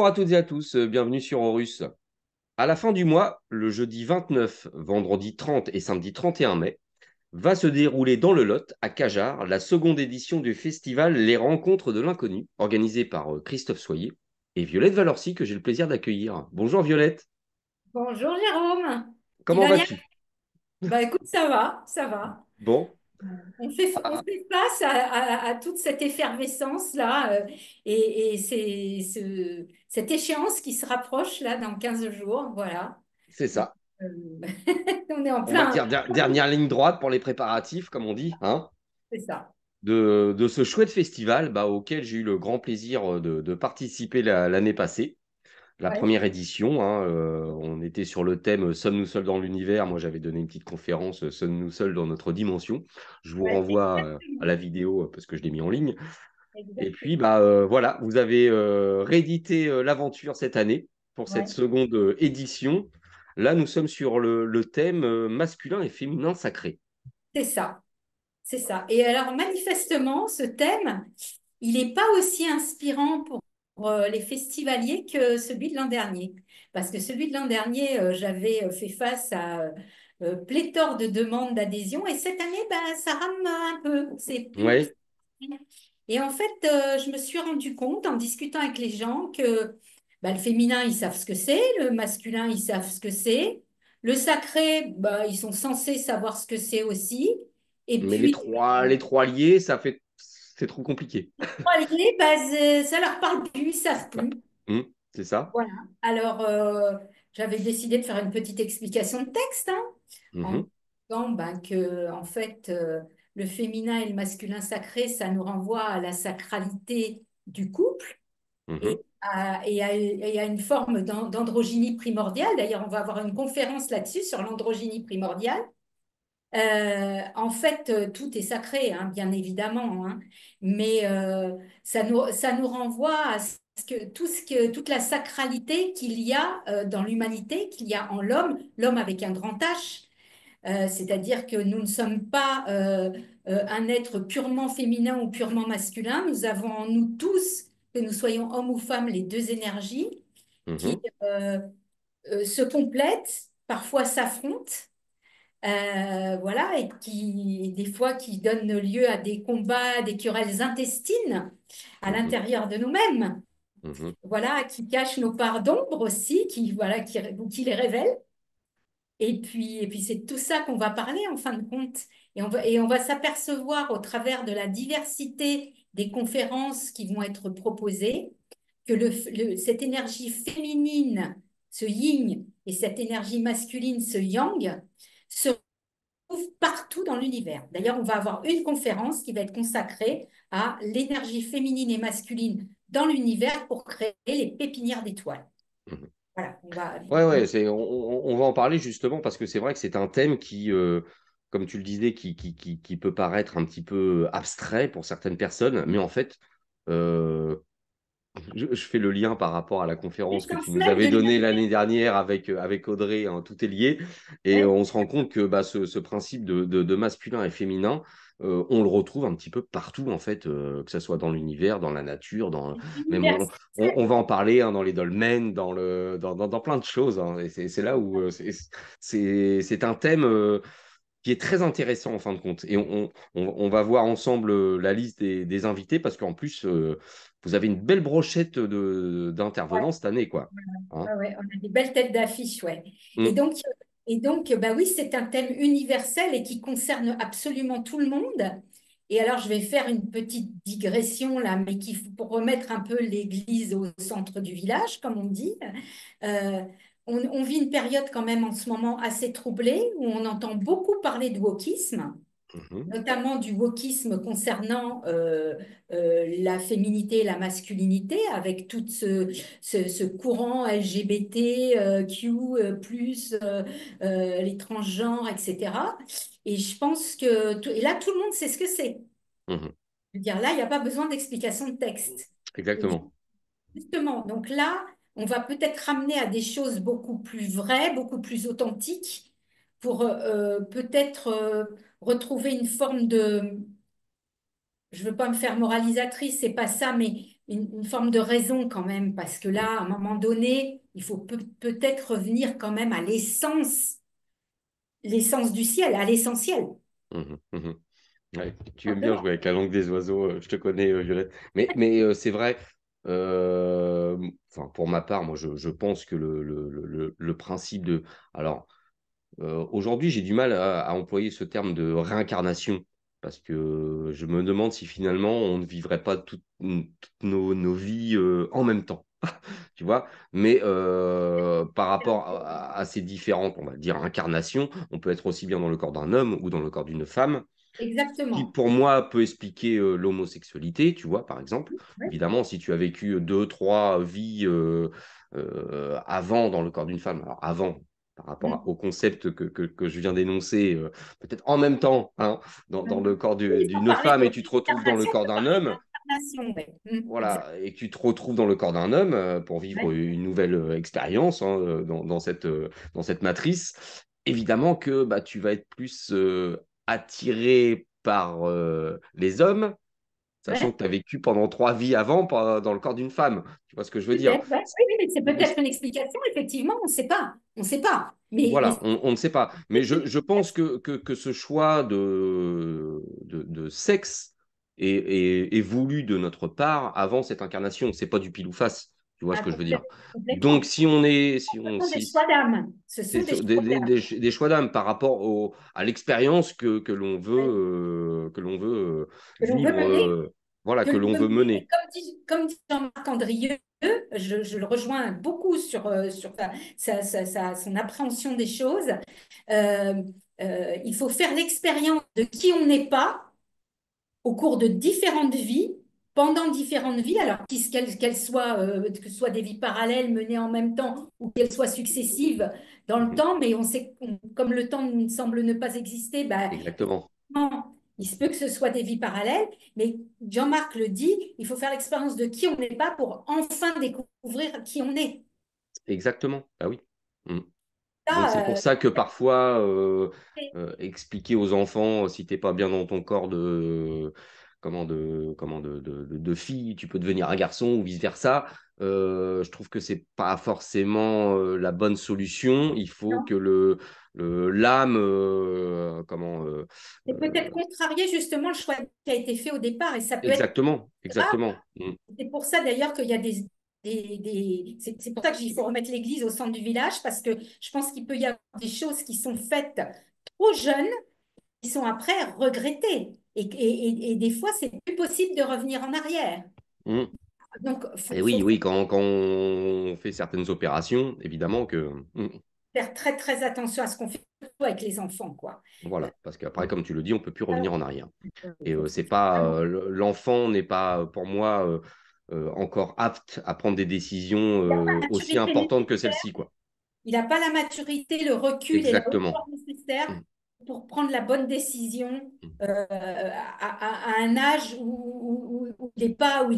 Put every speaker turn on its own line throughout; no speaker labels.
Bonjour à toutes et à tous, bienvenue sur Horus. À la fin du mois, le jeudi 29, vendredi 30 et samedi 31 mai, va se dérouler dans le Lot, à Cajar, la seconde édition du festival Les Rencontres de l'Inconnu, organisé par Christophe Soyer et Violette Valorcy, que j'ai le plaisir d'accueillir. Bonjour Violette,
Bonjour Jérôme, tu
comment
vas bien?
vas-tu?
Bah écoute, ça va, ça va.
Bon,
On
ah,
fait face à toute cette effervescence-là cette échéance qui se rapproche là dans 15 jours, voilà.
c'est
Donc,
ça.
euh, on est en
On va
plein,
dire dernière ligne droite pour les préparatifs, comme on dit, hein,
c'est ça.
de ce chouette festival auquel j'ai eu le grand plaisir de participer l'année passée. La
Ouais,
première édition, hein, on était sur le thème Sommes-nous seuls dans l'univers? Moi, j'avais donné une petite conférence Sommes-nous seuls dans notre dimension? Je vous
ouais,
renvoie à
exactement.
la vidéo parce que je l'ai mis en ligne. Et puis,
Exactement.
voilà, vous avez réédité l'aventure cette année pour cette
Ouais,
seconde édition. Là, nous sommes sur le thème masculin et féminin sacré.
c'est ça, c'est ça. Et alors manifestement, ce thème, il n'est pas aussi inspirant pour les festivaliers que celui de l'an dernier. Parce que celui de l'an dernier, j'avais fait face à pléthore de demandes d'adhésion et cette année, ben, ça rame un peu. C'est plus.
Oui,
Et en fait, je me suis rendu compte en discutant avec les gens que ben, le féminin, ils savent ce que c'est, le masculin, ils savent ce que c'est, le sacré, ben, ils sont censés savoir ce que c'est aussi. Et
mais
puis,
les trois liés, c'est trop compliqué.
alliés, ça leur parle plus, ils savent plus.
C'est ça?
Voilà. Alors, j'avais décidé de faire une petite explication de texte, hein, en
Mhm,
disant ben, que, en fait, le féminin et le masculin sacré, ça nous renvoie à la sacralité du couple
mhm,
et à une forme d'androgynie primordiale. D'ailleurs, on va avoir une conférence là-dessus sur l'androgynie primordiale. En fait, tout est sacré, hein, bien évidemment, hein, mais ça nous renvoie à toute la sacralité qu'il y a dans l'humanité, qu'il y a en l'homme, l'homme avec un grand H. C'est-à-dire que nous ne sommes pas un être purement féminin ou purement masculin. Nous avons en nous tous, que nous soyons hommes ou femmes, les deux énergies qui
mhm,
se complètent, parfois s'affrontent. Voilà, et des fois qui donnent lieu à des combats, des querelles intestines à
mhm,
l'intérieur de nous-mêmes.
mhm.
Voilà, qui cachent nos parts d'ombre aussi, qui les révèlent. Et puis c'est tout ça qu'on va parler en fin de compte. Et on va s'apercevoir au travers de la diversité des conférences qui vont être proposées que cette énergie féminine, ce yin, et cette énergie masculine, ce yang, se trouve partout dans l'univers. D'ailleurs, on va avoir une conférence qui va être consacrée à l'énergie féminine et masculine dans l'univers pour créer les pépinières d'étoiles.
Mhm.
Voilà,
Ouais, ouais, on va en parler justement parce que c'est vrai que c'est un thème qui, comme tu le disais, qui peut paraître un petit peu abstrait pour certaines personnes, mais en fait, euh, je fais le lien par rapport à la conférence que tu nous
l'essentiel de
avais donnée
l'humanité.
l'année dernière avec Audrey, hein, tout est lié, et
Ouais.
on se rend compte que ce principe de masculin et féminin, on le retrouve un petit peu partout, en fait, que ce soit dans l'univers, dans la nature, même
Universel.
on va en parler hein, dans les dolmens, dans plein de choses, hein, et c'est là où c'est un thème qui est très intéressant en fin de compte. Et on va voir ensemble la liste des invités parce qu'en plus, vous avez une belle brochette
Ouais,
d'intervenants cette année, quoi. Hein.
ouais, ouais, on a des belles têtes d'affiche, ouais. Et
Mm,
donc, bah oui, c'est un thème universel et qui concerne absolument tout le monde. Et alors, je vais faire une petite digression là, mais pour remettre un peu l'église au centre du village, comme on dit. Euh, on vit une période quand même en ce moment assez troublée où on entend beaucoup parler de wokisme,
mhm,
notamment du wokisme concernant la féminité et la masculinité, avec tout ce courant LGBT, Q, les transgenres, etc. Et je pense et là, tout le monde sait ce que c'est.
mhm.
Je veux dire, là, il n'y a pas besoin d'explication de texte. Et
Exactement.
justement, donc là, on va peut-être ramener à des choses beaucoup plus vraies, beaucoup plus authentiques, pour peut-être retrouver une forme de, je veux pas me faire moralisatrice, c'est pas ça, mais une forme de raison quand même, parce que
Mhm,
là, à un moment donné, il faut peut-être revenir quand même à l'essence du ciel, à l'essentiel.
mhm, mhm. Ouais, tu aimes bien
Simplement.
jouer avec la langue des oiseaux, je te connais, Violette. Mais c'est vrai, enfin, pour ma part, moi, je pense que le principe de... Alors, aujourd'hui, j'ai du mal à employer ce terme de réincarnation, parce que je me demande si finalement, on ne vivrait pas toutes nos vies en même temps, tu vois. Mais par rapport à ces différentes, on va dire, incarnations, on peut être aussi bien dans le corps d'un homme ou dans le corps d'une femme qui
Exactement.
pour moi peut expliquer l'homosexualité, tu vois, par exemple.
Oui,
Évidemment, si tu as vécu deux, trois vies avant dans le corps d'une femme, alors avant, par rapport
mm,
au concept que je viens d'énoncer, peut-être en même temps, hein, dans le
mm.
corps
Oui, sans
d'une
parler
femme et tu te retrouves dans le
d'incarnation, on
corps
peut
d'un
parler
homme,
d'incarnation. Oui. Exact.
voilà, et que tu te retrouves dans le corps d'un homme pour vivre
Ouais.
une nouvelle expérience hein, dans cette matrice, évidemment que bah, tu vas être plus attiré par les hommes, sachant
Ouais.
que tu as vécu pendant trois vies avant dans le corps d'une femme. Tu vois ce que je veux dire?
Peut-être, ouais. Oui, oui, mais c'est
Mais
peut-être une explication, effectivement, on ne sait pas. On ne sait pas. Mais
voilà, on ne sait pas. Mais je pense que ce choix de sexe est voulu de notre part avant cette incarnation. C'est pas du pile ou face. Tu vois ce
ah,
que je veux dire? Donc,
complètement.
si on est, si
Ce
on,
sont des
si,
choix d'âme. Ce
c'est
sont des choix d'âme.
des choix d'âme par rapport à l'expérience
Ouais.
que l'on veut
Que l'on veut
vivre,
mener.
voilà,
Que
que
l'on
l'on
veut
veut
mener. Et
mener.
comme dit Jean-Marc Andrieux, je le rejoins beaucoup sur son appréhension des choses. Euh, il faut faire l'expérience de qui on n'est pas au cours de différentes vies, pendant différentes vies, alors que ce soit des vies parallèles menées en même temps ou qu'elles soient successives dans le
Mhm.
temps, mais on sait, comme le temps semble ne pas exister, bah,
Exactement.
il se peut que ce soit des vies parallèles, mais Jean-Marc le dit, il faut faire l'expérience de qui on n'est pas pour enfin découvrir qui on est.
Exactement. Ah oui. Mm. Donc c'est pour
Ça,
ça que parfois expliquer aux enfants si t'es pas bien dans ton corps de fille, tu peux devenir un garçon ou vice versa. Je trouve que c'est pas forcément la bonne solution. Il faut que
non,
l'âme
c'est peut-être
euh,
contrarier justement le choix qui a été fait au départ et ça peut être
exactement
grave.
exactement. Mm.
C'est pour ça d'ailleurs qu'il y a c'est pour ça qu'il faut remettre l'église au centre du village, parce que je pense qu'il peut y avoir des choses qui sont faites trop jeunes, qui sont après regrettées. Et des fois, c'est plus possible de revenir en arrière.
Mm.
Donc,
Et
faut
oui, oui, quand on fait certaines opérations, évidemment que
faire très, très attention à ce qu'on fait surtout avec les enfants, quoi.
voilà, parce qu'après, comme tu le dis, on peut plus revenir en arrière. Et c'est
Faut
pas
vraiment-
l'enfant n'est pas pour moi encore apte à prendre des décisions
Il n'a pas la
aussi
maturité
importantes que
nécessaire.
celle-ci, quoi.
Il n'a pas la maturité, le recul et la
Exactement.
hauteur nécessaire
Mm,
pour prendre la bonne décision
mm.
à un âge où il est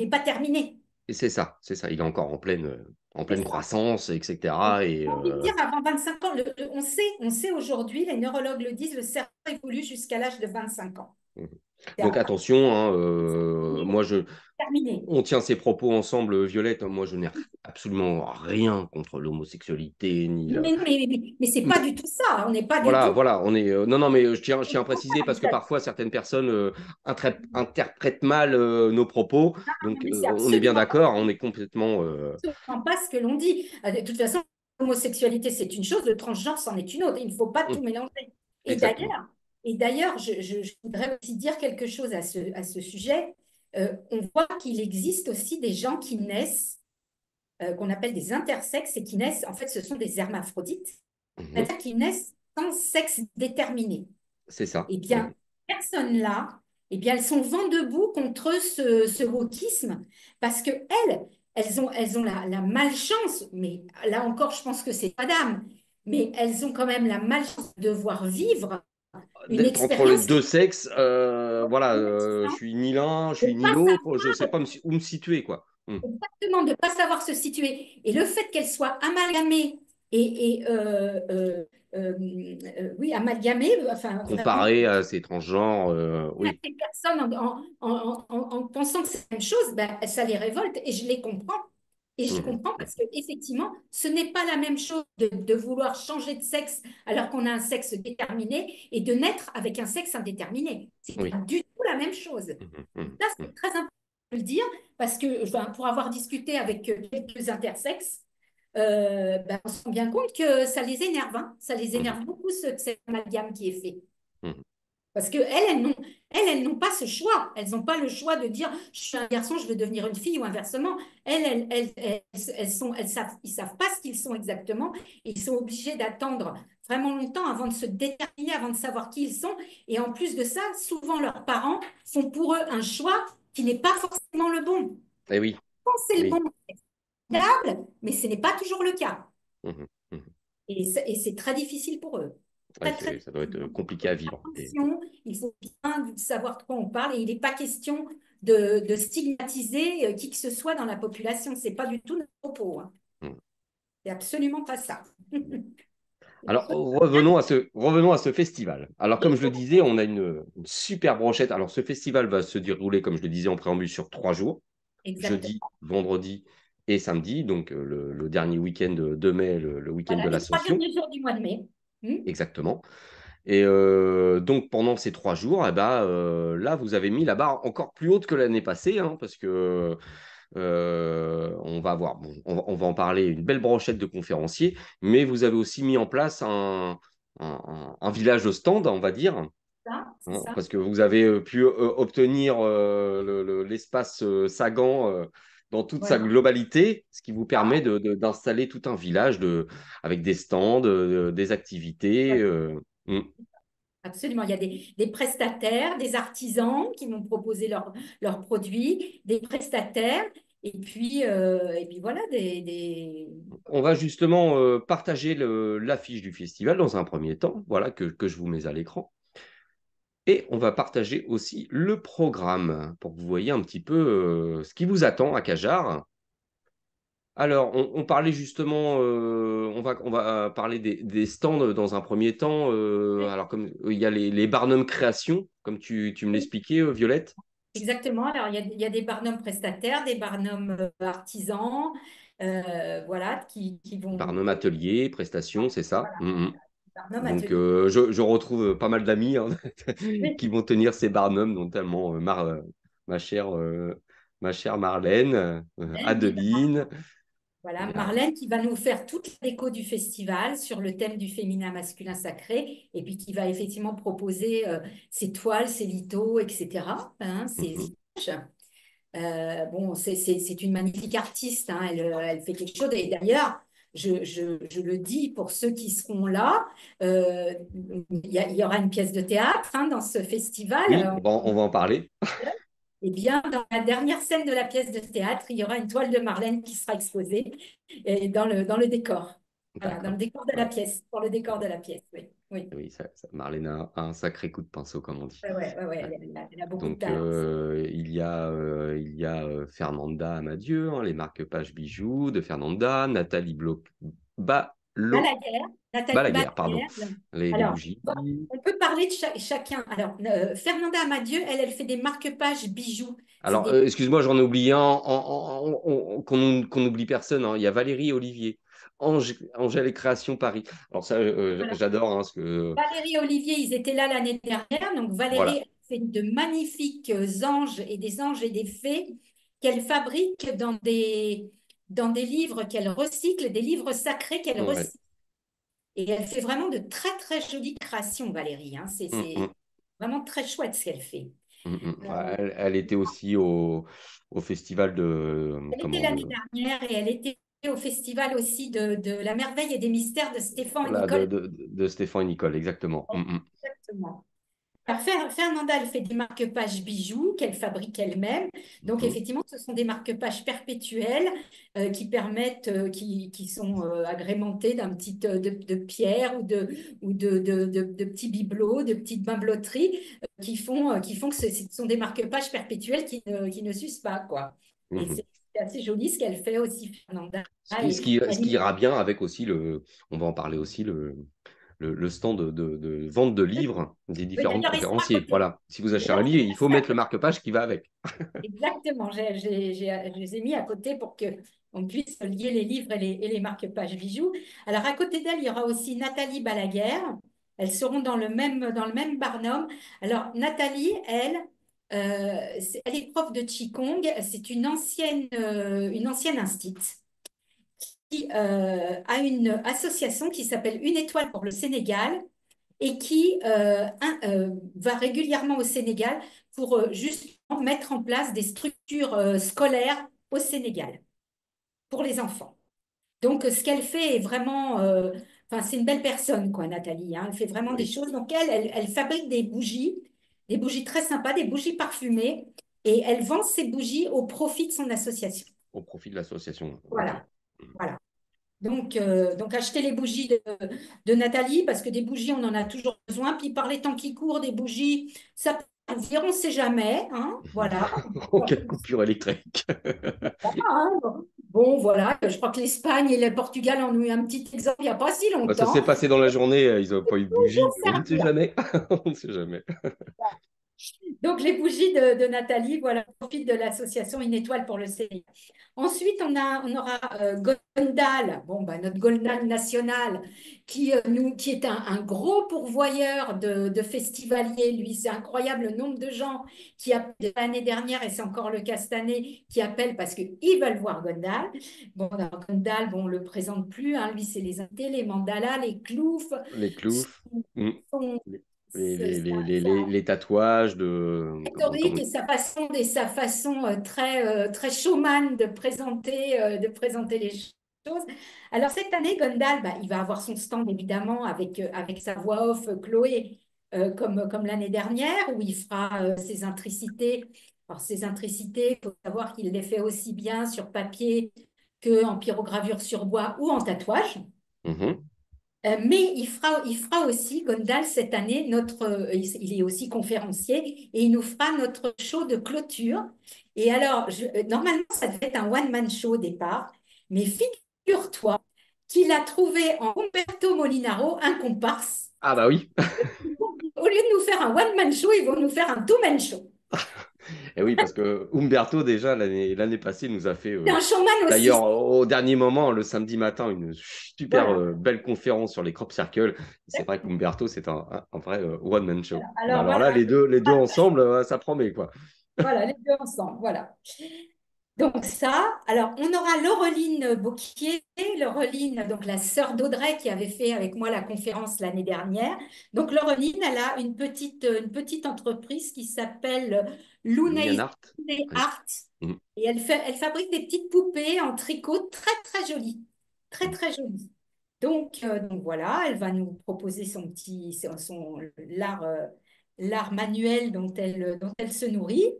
pas terminé.
Et c'est ça, c'est ça. Il est encore en
C'est
pleine
ça.
croissance,
Et
etc. Et
j'ai envie de dire, avant 25 ans, on sait aujourd'hui, les neurologues le disent, le cerveau évolue jusqu'à l'âge de 25 ans.
mm.
C'est
Donc
à
attention, hein, moi
terminé.
on tient ces propos ensemble, Violette. Moi, je n'ai absolument rien contre l'homosexualité ni la.
Mais c'est pas du tout ça. On n'est pas du
Voilà,
tout.
voilà, on est. Non, non, mais je tiens à préciser parce que parfois certaines personnes interprètent mal nos propos. Donc,
Mais c'est
on est bien
absolument
d'accord, on est complètement.
pas ce que l'on dit. De toute façon, l'homosexualité, c'est une chose, le transgenre, c'en est une autre. Il ne faut pas tout mélanger. Et
Exactement.
d'ailleurs, et d'ailleurs, je voudrais aussi dire quelque chose à ce sujet. On voit qu'il existe aussi des gens qui naissent, qu'on appelle des intersexes, et qui naissent, en fait, ce sont des hermaphrodites,
Mhm.
c'est-à-dire qu'ils naissent sans sexe déterminé.
C'est ça.
Eh bien,
Mhm.
ces personnes-là, eh bien, elles sont vent debout contre ce wokisme parce que elles ont la malchance, mais là encore, je pense que c'est pas d'âme, mais elles ont quand même la malchance de devoir vivre une
D'être entre les
expérience
deux
qui
sexes, voilà, je suis ni l'un, je
ne
suis ni
pas
l'autre, je ne sais
savoir
pas où me situer, quoi.
exactement, de pas savoir se situer. Et le fait qu'elles soient amalgamées oui, amalgamer, enfin, vraiment
Comparé à ces transgenres,
à
oui.
ces personnes en pensant que c'est la même chose, ben, ça les révolte et je les comprends. Et je
Mhm,
comprends parce qu'effectivement, ce n'est pas la même chose de vouloir changer de sexe alors qu'on a un sexe déterminé et de naître avec un sexe indéterminé. C'est pas
oui.
du tout la même chose.
Mhm,
Et
mhm,
ça,
mhm.
c'est très important de le dire parce que, enfin, pour avoir discuté avec quelques intersexes, ben, on se rend bien compte que ça les énerve, hein. Ça les
Mhm,
énerve beaucoup cet amalgame qui est fait.
mhm.
Parce qu'elles, elles n'ont pas ce choix. Elles n'ont pas le choix de dire je suis un garçon, je veux devenir une fille ou inversement. Ils savent pas ce qu'ils sont exactement. Et ils sont obligés d'attendre vraiment longtemps avant de se déterminer, avant de savoir qui ils sont. Et en plus de ça, souvent leurs parents font pour eux un choix qui n'est pas forcément le bon.
Eh oui,
Quand c'est le
oui.
bon, c'est fiable, mais ce n'est pas toujours le cas.
Mhm, mhm.
Et c'est très difficile pour eux.
Ouais,
Très, très
ça doit être
difficile. Donc, il
compliqué
faut
à
faire
vivre.
attention, il faut bien savoir de quoi on parle. Et il n'est pas question de stigmatiser qui que ce soit dans la population. Ce n'est pas du tout notre propos, hein.
Mhm.
C'est absolument pas ça.
Alors, revenons à ce festival. Alors, comme je le disais, on a une super brochette. Alors, ce festival va se dérouler, comme je le disais en préambule, sur 3 jours, jeudi,
Exactement.
vendredi et samedi, donc le dernier week-end de mai, le week-end de
Voilà, les trois
l'Ascension,
derniers jours du mois de mai. Hmm.
exactement. Et donc, pendant ces 3 jours, eh ben, là, vous avez mis la barre encore plus haute que l'année passée, hein, parce que on va avoir, bon, on va en parler, une belle brochette de conférenciers, mais vous avez aussi mis en place un village de stand, on va dire,
C'est
hein,
ça.
parce que vous avez pu obtenir l'espace Sagan dans toute sa
Voilà.
globalité, ce qui vous
Ah,
permet d'installer tout un village avec des stands, des activités.
ouais.
Mm.
Absolument. Il y a des prestataires, des artisans qui vont proposer leurs produits, des prestataires, et puis voilà,
On va justement partager l'affiche du festival dans un premier temps, voilà, que je vous mets à l'écran. Et on va partager aussi le programme pour que vous voyez un petit peu ce qui vous attend à Cajar. Alors, on parlait justement, on va parler des stands dans un premier temps. Alors, comme il y a les Barnum Création, comme tu me l'expliquais, Violette.
Exactement. Alors, il y a des barnums prestataires, des barnums artisans, voilà, qui vont.
Barnum Atelier, prestations, c'est ça.
Voilà,
Mhm.
barnum
Donc,
atelier.
je retrouve pas mal d'amis hein, qui
Oui,
vont tenir ces Barnum, notamment ma chère, ma chère Marlène,
oui, ben,
Adeline.
voilà,
Et,
Marlène qui va nous faire toute la déco du festival sur le thème du féminin masculin sacré, et puis qui va effectivement proposer ses toiles, ses lithos, etc., hein, ses
mhm.
images. Bon, c'est une magnifique artiste, hein, elle fait quelque chose. Et d'ailleurs, je le dis pour ceux qui seront là, il y aura une pièce de théâtre hein, dans ce festival.
Oui, on va en parler.
Eh bien, dans la dernière scène de la pièce de théâtre, il y aura une toile de Marlène qui sera exposée et dans le décor. Voilà, dans le
D'accord.
décor de la
Ouais.
pièce, pour le décor de la pièce, oui. Oui,
Oui, Marlène a un sacré coup de pinceau, comme on dit.
ouais, ouais, ouais, ouais,
Ouais.
elle a beaucoup de
Donc,
talent.
il y a Fernanda Amadieu, hein, les marque-pages bijoux de Fernanda, Nathalie Balo,
Balaguer, Nathalie
Balaguer, pardon,
Balaguer.
les
Alors,
bougies.
bon, on peut parler de chacun. Alors, Fernanda Amadieu, elle fait des marque-pages bijoux. C'est
Alors,
des...
excuse-moi, j'en ai oublié un, qu'on n'oublie personne, hein. Il y a Valérie et Olivier, Angèle et Création Paris. Alors ça,
Voilà.
j'adore, hein, parce que,
Valérie et Olivier, ils étaient là l'année dernière. Donc, Valérie
voilà.
elle fait de magnifiques anges et des fées qu'elle fabrique dans des livres qu'elle recycle, des livres sacrés qu'elle
Ouais.
recycle. Et elle fait vraiment de très, très jolies créations, Valérie, hein.
Mm,
C'est
mm,
vraiment très chouette ce qu'elle fait.
mm, mm.
Euh,
Elle était aussi au festival
Elle était
comment,
l'année dernière et elle était au festival aussi de la merveille et des mystères de Stéphane et
voilà,
Nicole.
de Stéphane et Nicole, exactement. Mm, mm.
Exactement. Alors, Fernanda, elle fait des marque-pages bijoux qu'elle fabrique elle-même. Donc,
Mhm.
effectivement, ce sont des marque-pages perpétuels qui permettent, qui sont agrémentés d'un petit de pierres ou de petits bibelots, de petites bimbeloteries qui font que ce sont des marque-pages perpétuels qui ne s'usent pas, quoi. Et
Mhm.
c'est assez joli ce qu'elle fait aussi, Fernanda.
Ce qui ira bien avec aussi on va en parler aussi, le stand de vente de livres des
Oui,
différents
d'ailleurs, ils sont à
conférenciers.
côté.
Voilà. Si vous achetez
Là,
un livre, il faut mettre le marque-page qui va avec.
exactement. Je les ai mis à côté pour que on puisse lier les livres et les marque-pages bijoux. Alors, à côté d'elle, il y aura aussi Nathalie Balaguer. Elles seront dans le même barnum. Alors, Nathalie, elle est prof de Qigong. C'est une ancienne instite qui a une association qui s'appelle Une étoile pour le Sénégal et qui va régulièrement au Sénégal pour justement mettre en place des structures scolaires au Sénégal pour les enfants. Donc, ce qu'elle fait est vraiment, enfin, c'est une belle personne, quoi, Nathalie, hein. Elle fait vraiment des
Oui,
choses. Donc, elle fabrique des bougies très sympas, des bougies parfumées, et elle vend ces bougies au profit de son association.
au profit de l'association. OK.
Voilà, voilà. Donc acheter les bougies de Nathalie, parce que des bougies, on en a toujours besoin. Puis par les temps qui courent, des bougies, ça peut servir, on ne sait jamais, hein, voilà.
En cas de coupure électrique.
Hein, bon, voilà, je crois que l'Espagne et le Portugal en ont eu un petit exemple il n'y a pas si
Bah, ça
longtemps.
s'est passé dans la journée, ils n'ont pas eu de
Toujours
bougie. On ne sait
servir.
jamais. On ne sait jamais.
Donc, les bougies de Nathalie, voilà, au profit de l'association Une étoile pour le Sénégal. Ensuite, on aura Gondal, bon, bah, notre Gondal national, qui est un gros pourvoyeur de festivaliers. Lui, c'est incroyable le nombre de gens qui appellent l'année dernière, et c'est encore le cas cette année, qui appellent parce qu'ils veulent voir Gondal. Bon, alors, Gondal, bon, on ne le présente plus, hein, lui, c'est les intés, les mandalas, les cloufs,
Les cloufs. Mm.
son,
Les, les tatouages de.
rhétorique et sa façon très showman de présenter les choses. Alors cette année, Gondal, bah, il va avoir son stand évidemment avec sa voix off Chloé, comme l'année dernière, où il fera ses intricités. Alors ces intricités, il faut savoir qu'il les fait aussi bien sur papier qu'en pyrogravure sur bois ou en tatouage.
Mhm.
Mais il fera aussi, Gondal, cette année, il est aussi conférencier et il nous fera notre show de clôture. Et alors, normalement, ça devait être un one-man show au départ, mais figure-toi qu'il a trouvé en Umberto Molinaro un comparse.
Ah bah oui.
Au lieu de nous faire un one-man show, ils vont nous faire un two-man show.
Et oui, parce que Umberto, déjà, l'année passée, nous a fait,
C'est un showman aussi.
d'ailleurs, au dernier moment, le samedi matin, une super
Voilà.
belle conférence sur les crop circles. C'est vrai qu'Umberto, c'est un vrai one-man show. Mais
Alors
alors là,
voilà,
les deux ensemble, ça promet, quoi.
voilà, les deux ensemble, voilà. Donc ça, alors on aura Laureline Beauquier, Laureline, donc la sœur d'Audrey qui avait fait avec moi la conférence l'année dernière. Donc Laureline, elle a une petite entreprise qui s'appelle
Lunian
Looney
Art. Oui.
Art
Mhm.
et elle fabrique des petites poupées en tricot très très jolies, très
Mhm.
très jolies. Donc voilà, elle va nous proposer l'art manuel dont elle se nourrit.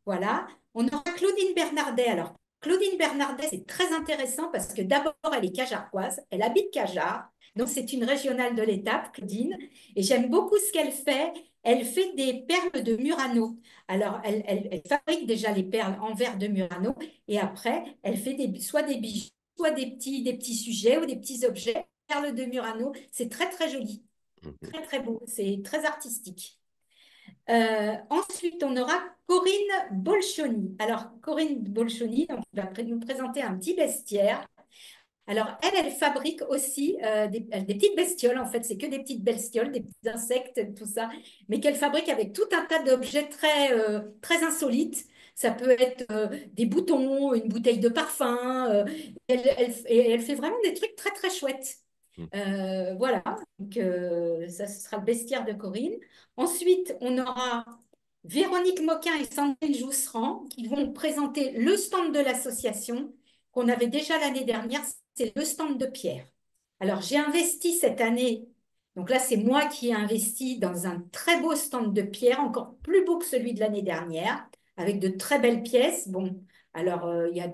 Voilà. On aura Claudine Bernardet. Alors, Claudine Bernardet, c'est très intéressant parce que d'abord, elle est cajarcoise. Elle habite Cajar. Donc, c'est une régionale de l'étape, Claudine. Et j'aime beaucoup ce qu'elle fait. Elle fait des perles de Murano. Alors, elle fabrique déjà les perles en verre de Murano. Et après, elle fait soit des bijoux, soit des petits sujets ou des petits objets. Perles de Murano, c'est très, très joli.
Mhm.
Très, très beau. C'est très artistique. Ensuite, on aura Corinne Bolchoni. Alors, Corinne Bolchoni donc, va nous présenter un petit bestiaire. Alors, elle fabrique aussi des petites bestioles. En fait, c'est que des petites bestioles, des petits insectes, tout ça, mais qu'elle fabrique avec tout un tas d'objets très insolites. Ça peut être des boutons, une bouteille de parfum. Et elle fait vraiment des trucs très, très chouettes. Voilà, donc ça, ce sera le bestiaire de Corinne. Ensuite, on aura Véronique Moquin et Sandrine Jousserand qui vont présenter le stand de l'association qu'on avait déjà l'année dernière, c'est le stand de Pierre. Alors, j'ai investi cette année, donc là, c'est moi qui ai investi dans un très beau stand de Pierre, encore plus beau que celui de l'année dernière, avec de très belles pièces. Bon, alors, il y a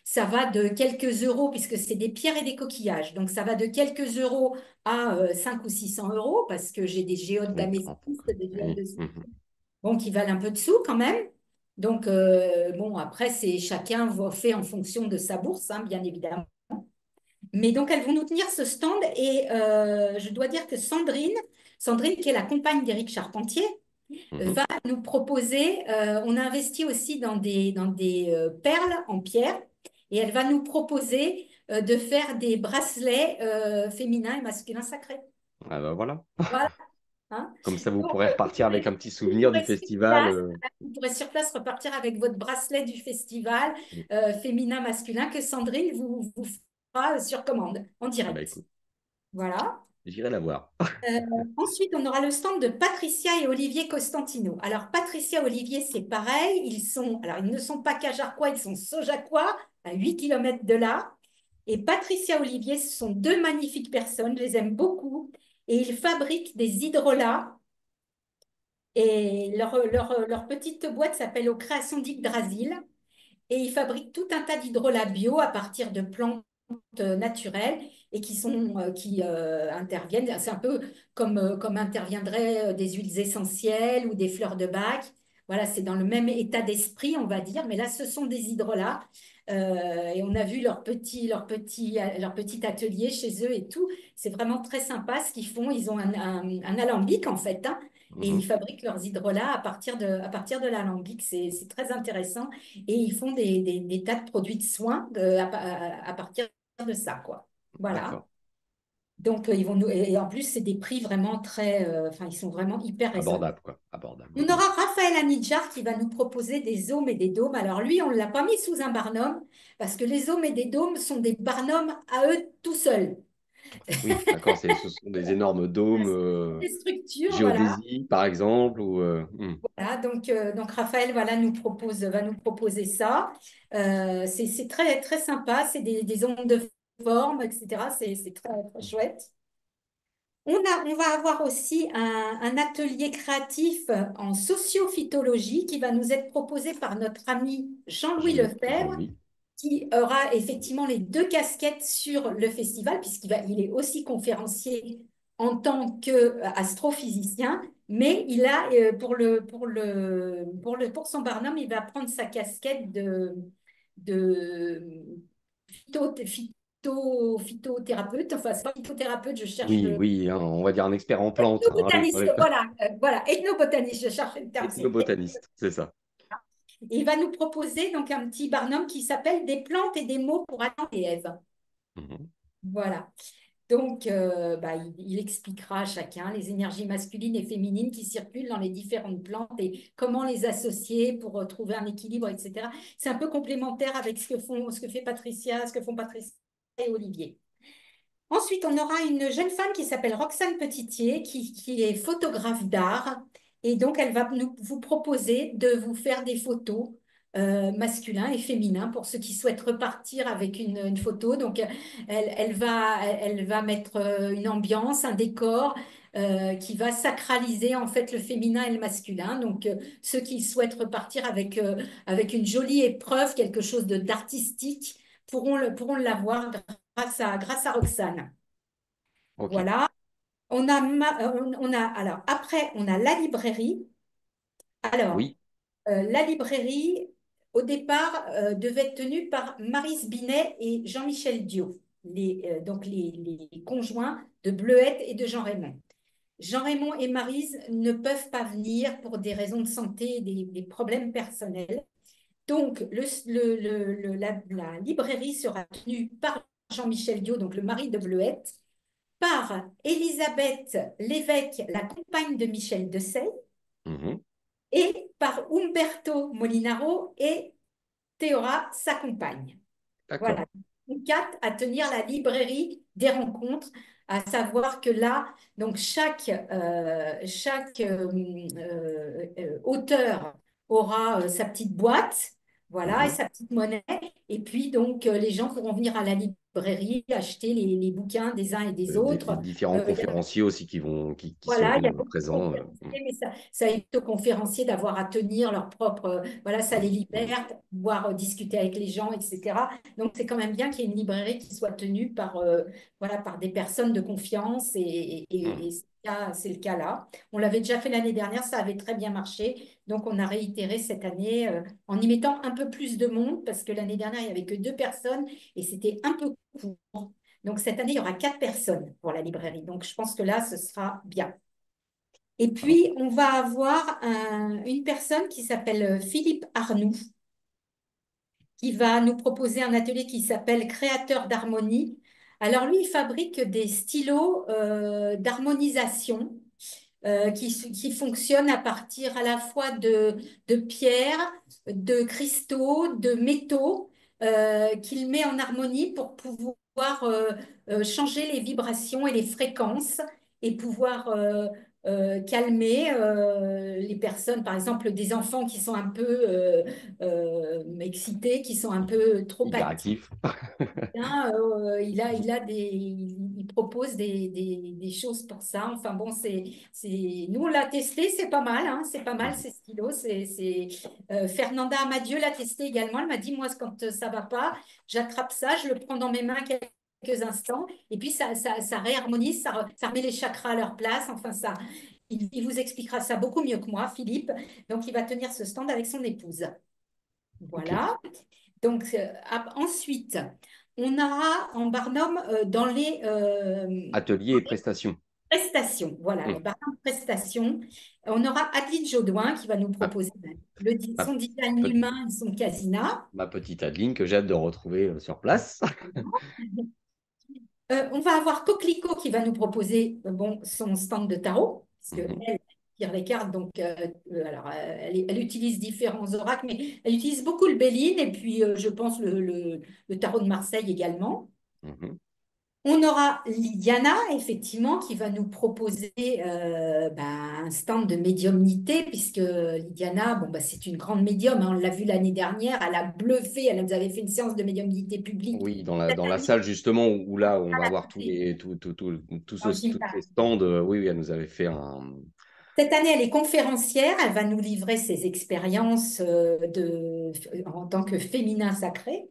ça va de quelques euros, puisque c'est des pierres et des coquillages. Donc, ça va de quelques euros à 5 ou 600 euros, parce que j'ai des géodes
Oui, à peu
d'améthyste,
près.
des géodes
Mhm.
de
Mhm.
bon, qui valent un peu de sous quand même. Donc, bon, après, c'est chacun fait en fonction de sa bourse, hein, bien évidemment. Mais donc, elles vont nous tenir ce stand et je dois dire que Sandrine, qui est la compagne d'Éric Charpentier,
Mhm.
va nous proposer, on a investi aussi dans des perles en pierre et elle va nous proposer de faire des bracelets féminins et masculins sacrés.
Ah bah voilà.
Voilà, hein.
Comme ça, vous
Donc,
pourrez repartir avec un petit souvenir du festival.
vous pourrez sur place repartir avec votre bracelet du festival féminin, masculin que Sandrine vous fera sur commande, en
Ah bah
direct.
écoute,
Voilà.
j'irai la voir.
Euh, Ensuite, on aura le stand de Patricia et Olivier Costantino. Alors, Patricia et Olivier, c'est pareil. Alors, ils ne sont pas cajarquois, ils sont sojaquois, à 8 kilomètres de là. Et Patricia et Olivier, ce sont deux magnifiques personnes, je les aime beaucoup. Et ils fabriquent des hydrolats. Et leur petite boîte s'appelle Aux Créations d'Yggdrasil. Et ils fabriquent tout un tas d'hydrolats bio à partir de plantes naturelles et qui interviennent. C'est un peu comme interviendraient des huiles essentielles ou des fleurs de bac. Voilà, c'est dans le même état d'esprit, on va dire. Mais là, ce sont des hydrolats. Et on a vu leur petit atelier chez eux et tout. C'est vraiment très sympa ce qu'ils font. Ils ont un alambic, en fait, hein, et ils
Mhm.
fabriquent leurs hydrolats à partir de l'alambic. C'est très intéressant. Et ils font des tas de produits de soins à partir de ça, quoi. Voilà.
D'accord.
Donc, et en plus, c'est des prix vraiment enfin, ils sont vraiment hyper raisonnables.
Abordable, quoi. Abordable.
On
Mhm.
aura Raphaël Anidjar qui va nous proposer des ohms et des dômes. Alors, lui, on ne l'a pas mis sous un barnum parce que les ohms et des dômes sont des barnums à eux tout seuls.
Oui, d'accord. Ce sont des énormes dômes
Des structures, voilà.
géodésie, par exemple, ou
Voilà, donc Raphaël va nous proposer ça. C'est très, très sympa, c'est des ondes de forme, etc. C'est très, très chouette. On va avoir aussi un atelier créatif en sociophytologie qui va nous être proposé par notre ami Jean-Louis Lefebvre,
Jean-Louis.
qui aura effectivement les deux casquettes sur le festival, il est aussi conférencier en tant qu'astrophysicien, mais il a, pour son Barnum, il va prendre sa casquette de phytothérapeute, enfin, c'est pas phytothérapeute, je cherche
Oui,
le
oui, hein, on va dire un expert en plantes. Hein,
ethnobotaniste, voilà, ethnobotaniste, je cherche le terme, c'est
ethnobotaniste, c'est ça.
et il va nous proposer donc un petit Barnum qui s'appelle Des plantes et des mots pour Adam et Ève.
Mhm.
Voilà. Donc, il expliquera à chacun les énergies masculines et féminines qui circulent dans les différentes plantes et comment les associer pour trouver un équilibre, etc. C'est un peu complémentaire avec ce que font Patricia et Olivier. Ensuite, on aura une jeune femme qui s'appelle Roxane Petitier, qui est photographe d'art. Et donc, elle va vous proposer de vous faire des photos masculins et féminins pour ceux qui souhaitent repartir avec une photo. Donc, elle va mettre une ambiance, un décor qui va sacraliser en fait le féminin et le masculin. Donc, ceux qui souhaitent repartir avec une jolie épreuve, quelque chose d'artistique, pourront l'avoir grâce à Roxane.
Ok.
Voilà. Alors, après, on a la librairie. Alors,
Oui.
la librairie, au départ, devait être tenue par Maryse Binet et Jean-Michel Dio, donc les conjoints de Bleuette et de Jean-Raymond. Jean-Raymond et Maryse ne peuvent pas venir pour des raisons de santé et des problèmes personnels. Donc, la librairie sera tenue par Jean-Michel Dio, donc le mari de Bleuette, par Elisabeth Lévesque, la compagne de Michel Dessay,
Mhm.
et par Umberto Molinaro et Théora, sa compagne.
D'accord.
Voilà, quatre à tenir la librairie des rencontres, à savoir que là, donc chaque auteur aura sa petite boîte, voilà, et
Mhm.
sa petite monnaie, et puis donc les gens pourront venir à la librairie acheter les bouquins des uns et des
Des
autres.
différents
Il y a
conférenciers aussi qui
voilà, il y a
seront
beaucoup de
présents.
conférenciers, mais ça évite aux conférenciers d'avoir à tenir leur propre. Voilà, ça les
Mhm.
libère pour pouvoir discuter avec les gens, etc. Donc, c'est quand même bien qu'il y ait une librairie qui soit tenue par des personnes de confiance et
Mhm.
c'est le cas là. On l'avait déjà fait l'année dernière, ça avait très bien marché. Donc, on a réitéré cette année en y mettant un peu plus de monde parce que l'année dernière, il n'y avait que 2 personnes et c'était un peu court. Donc, cette année, il y aura 4 personnes pour la librairie. Donc, je pense que là, ce sera bien. Et
Alors,
puis, on va avoir une personne qui s'appelle Philippe Arnoux qui va nous proposer un atelier qui s'appelle Créateur d'harmonie. Alors lui, il fabrique des stylos d'harmonisation qui fonctionnent à partir à la fois de pierres, de cristaux, de métaux, qu'il met en harmonie pour pouvoir changer les vibrations et les fréquences et pouvoir calmer les personnes, par exemple des enfants qui sont un peu excités, qui sont un peu trop actifs.
hyperactif.
Bien, il propose des choses pour ça. Enfin bon, nous on l'a testé, c'est pas mal, hein, c'est pas mal
Mhm.
ces stylos. Fernanda Amadieu l'a testé également. Elle m'a dit, moi, quand ça va pas, j'attrape ça, je le prends dans mes mains quelques instants, et puis ça réharmonise, ça remet les chakras à leur place. Enfin, il vous expliquera ça beaucoup mieux que moi, Philippe. Donc, il va tenir ce stand avec son épouse.
Ok.
Voilà. Donc, ensuite, on aura en Barnum dans les
Atelier et prestations.
prestations, voilà, les
Mhm.
Barnum prestations, on aura Adeline Jaudoin qui va nous
Ma,
proposer
ma
son design
pe-
humain et son casina.
ma petite Adeline que j'ai hâte de retrouver sur place.
On va avoir Coquelicot qui va nous proposer bon, son stand de tarot, parce
Mhm.
qu'elle tire les cartes, donc alors, elle utilise différents oracles, mais elle utilise beaucoup le Béline et puis je pense le tarot de Marseille également.
Mhm.
On aura Lydiana, effectivement, qui va nous proposer un stand de médiumnité, puisque Lydiana, bon, c'est une grande médium, hein, on l'a vu l'année dernière, elle a bluffé, elle nous avait fait une séance de médiumnité publique
Oui, dans
cette
la
année
salle justement où là on va
à la
avoir tous
Cité,
les
dans
toutes
Gympa.
les stands. Oui, oui, elle nous avait fait un.
Cette année, elle est conférencière, elle va nous livrer ses expériences en tant que féminin sacré.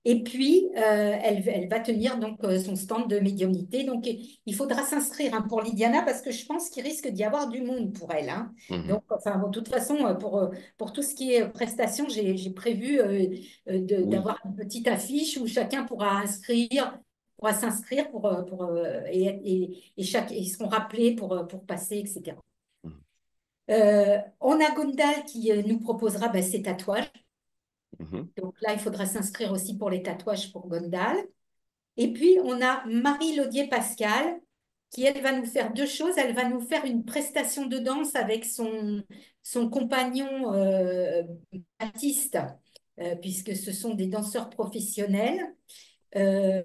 Et puis, elle va tenir donc son stand de médiumnité. Donc, il faudra s'inscrire hein, pour Lydiana parce que je pense qu'il risque d'y avoir du monde pour elle. Hein.
Mhm.
Donc, enfin, bon, de toute façon, pour tout ce qui est prestation, j'ai prévu
Oui.
d'avoir une petite affiche où chacun pourra s'inscrire et ils seront rappelés pour passer, etc.
Mhm.
On a Gondal qui nous proposera ses tatouages.
Mhm.
Donc là, il faudra s'inscrire aussi pour les tatouages pour Gondal. Et puis, on a Marie Laudier-Pascal qui, elle, va nous faire 2 choses. Elle va nous faire une prestation de danse avec son compagnon Baptiste, puisque ce sont des danseurs professionnels. Euh,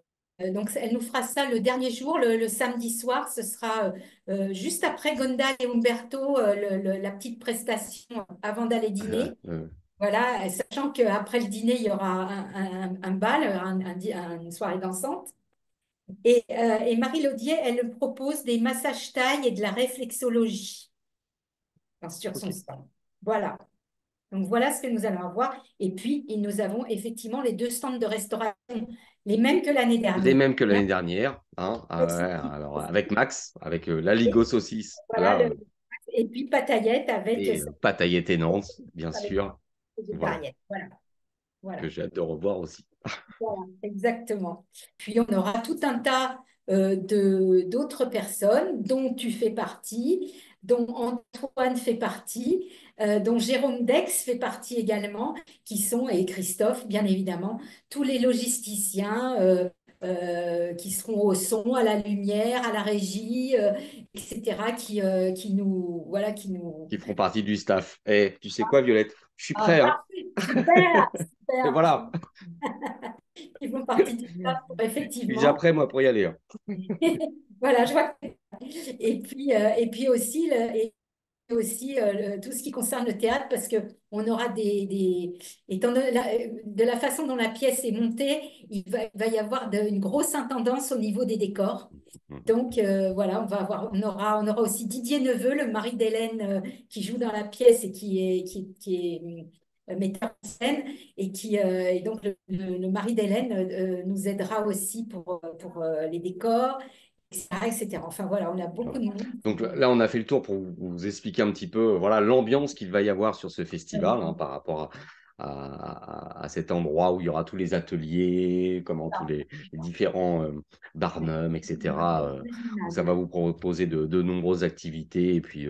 donc, elle nous fera ça le dernier jour, le samedi soir. Ce sera juste après Gondal et Umberto, la petite prestation avant d'aller dîner.
Euh,
Voilà, sachant qu'après le dîner, il y aura un bal, une soirée dansante. Et Marie Laudier, elle me propose des massages taille et de la réflexologie sur
ok.
son stand. Voilà. Donc voilà ce que nous allons avoir. Et puis, nous avons effectivement les 2 stands de restauration, les mêmes que l'année
Les
dernière.
mêmes que l'année dernière, hein. Ah ouais, alors avec Max, avec la Ligo saucisse,
Voilà,
là,
et puis Pataillette avec
et Pataillette et Nantes, bien
avec
sûr, voilà,
végétarienne. Voilà,
que
voilà.
j'ai hâte de revoir aussi.
Voilà, exactement. Puis on aura tout un tas d'autres personnes dont tu fais partie, dont Antoine fait partie, dont Jérôme Dex fait partie également, et Christophe, bien évidemment, tous les logisticiens qui seront au son, à la lumière, à la régie, etc.,
Qui feront partie du staff. Et tu sais quoi, Violette? Je suis
Ah,
prêt, hein.
parfait, super,
Et
super.
voilà,
Qui font partie du staff pour
je suis déjà
effectivement.
prêt, moi, pour y aller, hein.
Voilà, je vois. Et puis aussi, tout ce qui concerne le théâtre, parce que on aura étant de la façon dont la pièce est montée, il va y avoir une grosse intendance au niveau des décors. Donc voilà, on aura aussi Didier Neveu, le mari d'Hélène, qui joue dans la pièce et qui est metteur en scène et donc le mari d'Hélène nous aidera aussi pour les décors, etc. Enfin voilà, on a beaucoup
Voilà.
de monde.
Donc là, on a fait le tour pour vous expliquer un petit peu voilà, l'ambiance qu'il va y avoir sur ce festival par rapport à cet endroit où il y aura tous les ateliers, comment tous les différents barnums, etc. Où ça va vous proposer de nombreuses activités et puis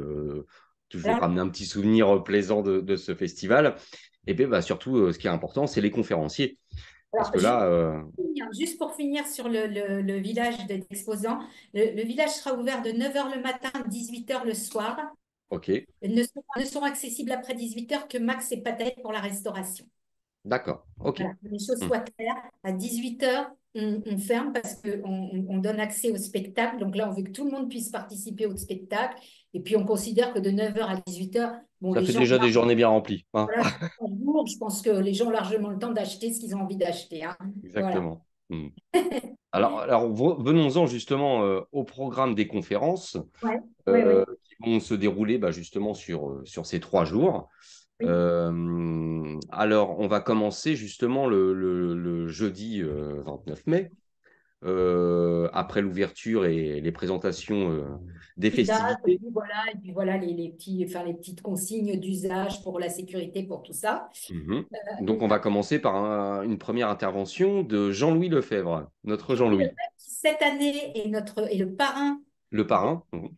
toujours
Alors,
ramener un petit souvenir plaisant de ce festival. Et puis bah, surtout, ce qui est important, c'est les conférenciers. Parce
alors,
que là,
juste pour finir sur le village des exposants, le village sera ouvert de 9 heures le matin à 18 heures le soir.
ok,
Ne seront accessibles après 18 heures que Max et Patel pour la restauration.
d'accord, ok.
Voilà, que les choses
Hmm.
soient claires. À 18 heures, on ferme parce qu'on on donne accès au spectacle. Donc là, on veut que tout le monde puisse participer au spectacle. Et puis, on considère que de 9 heures à 18 heures, bon,
Ça
les
fait
gens,
déjà des journées bien remplies, hein.
voilà, c'est un jour, je pense que les gens ont largement le temps d'acheter ce qu'ils ont envie d'acheter, hein. Voilà.
Exactement. Hmm. Alors venons-en justement au programme des conférences
Ouais, ouais, ouais.
qui vont se dérouler bah, justement sur ces 3 jours.
Oui.
Alors, on va commencer justement le jeudi 29 mai, après l'ouverture et les présentations des
D'usage,
festivités.
et puis voilà les petits, enfin, les petites consignes d'usage pour la sécurité, pour tout ça.
Mhm. Donc,
Et
on va commencer par une première intervention de Jean-Louis Lefebvre, notre
Jean-Louis
Jean-Louis,
Lefebvre, qui cette année est le parrain
le parrain. Mhm.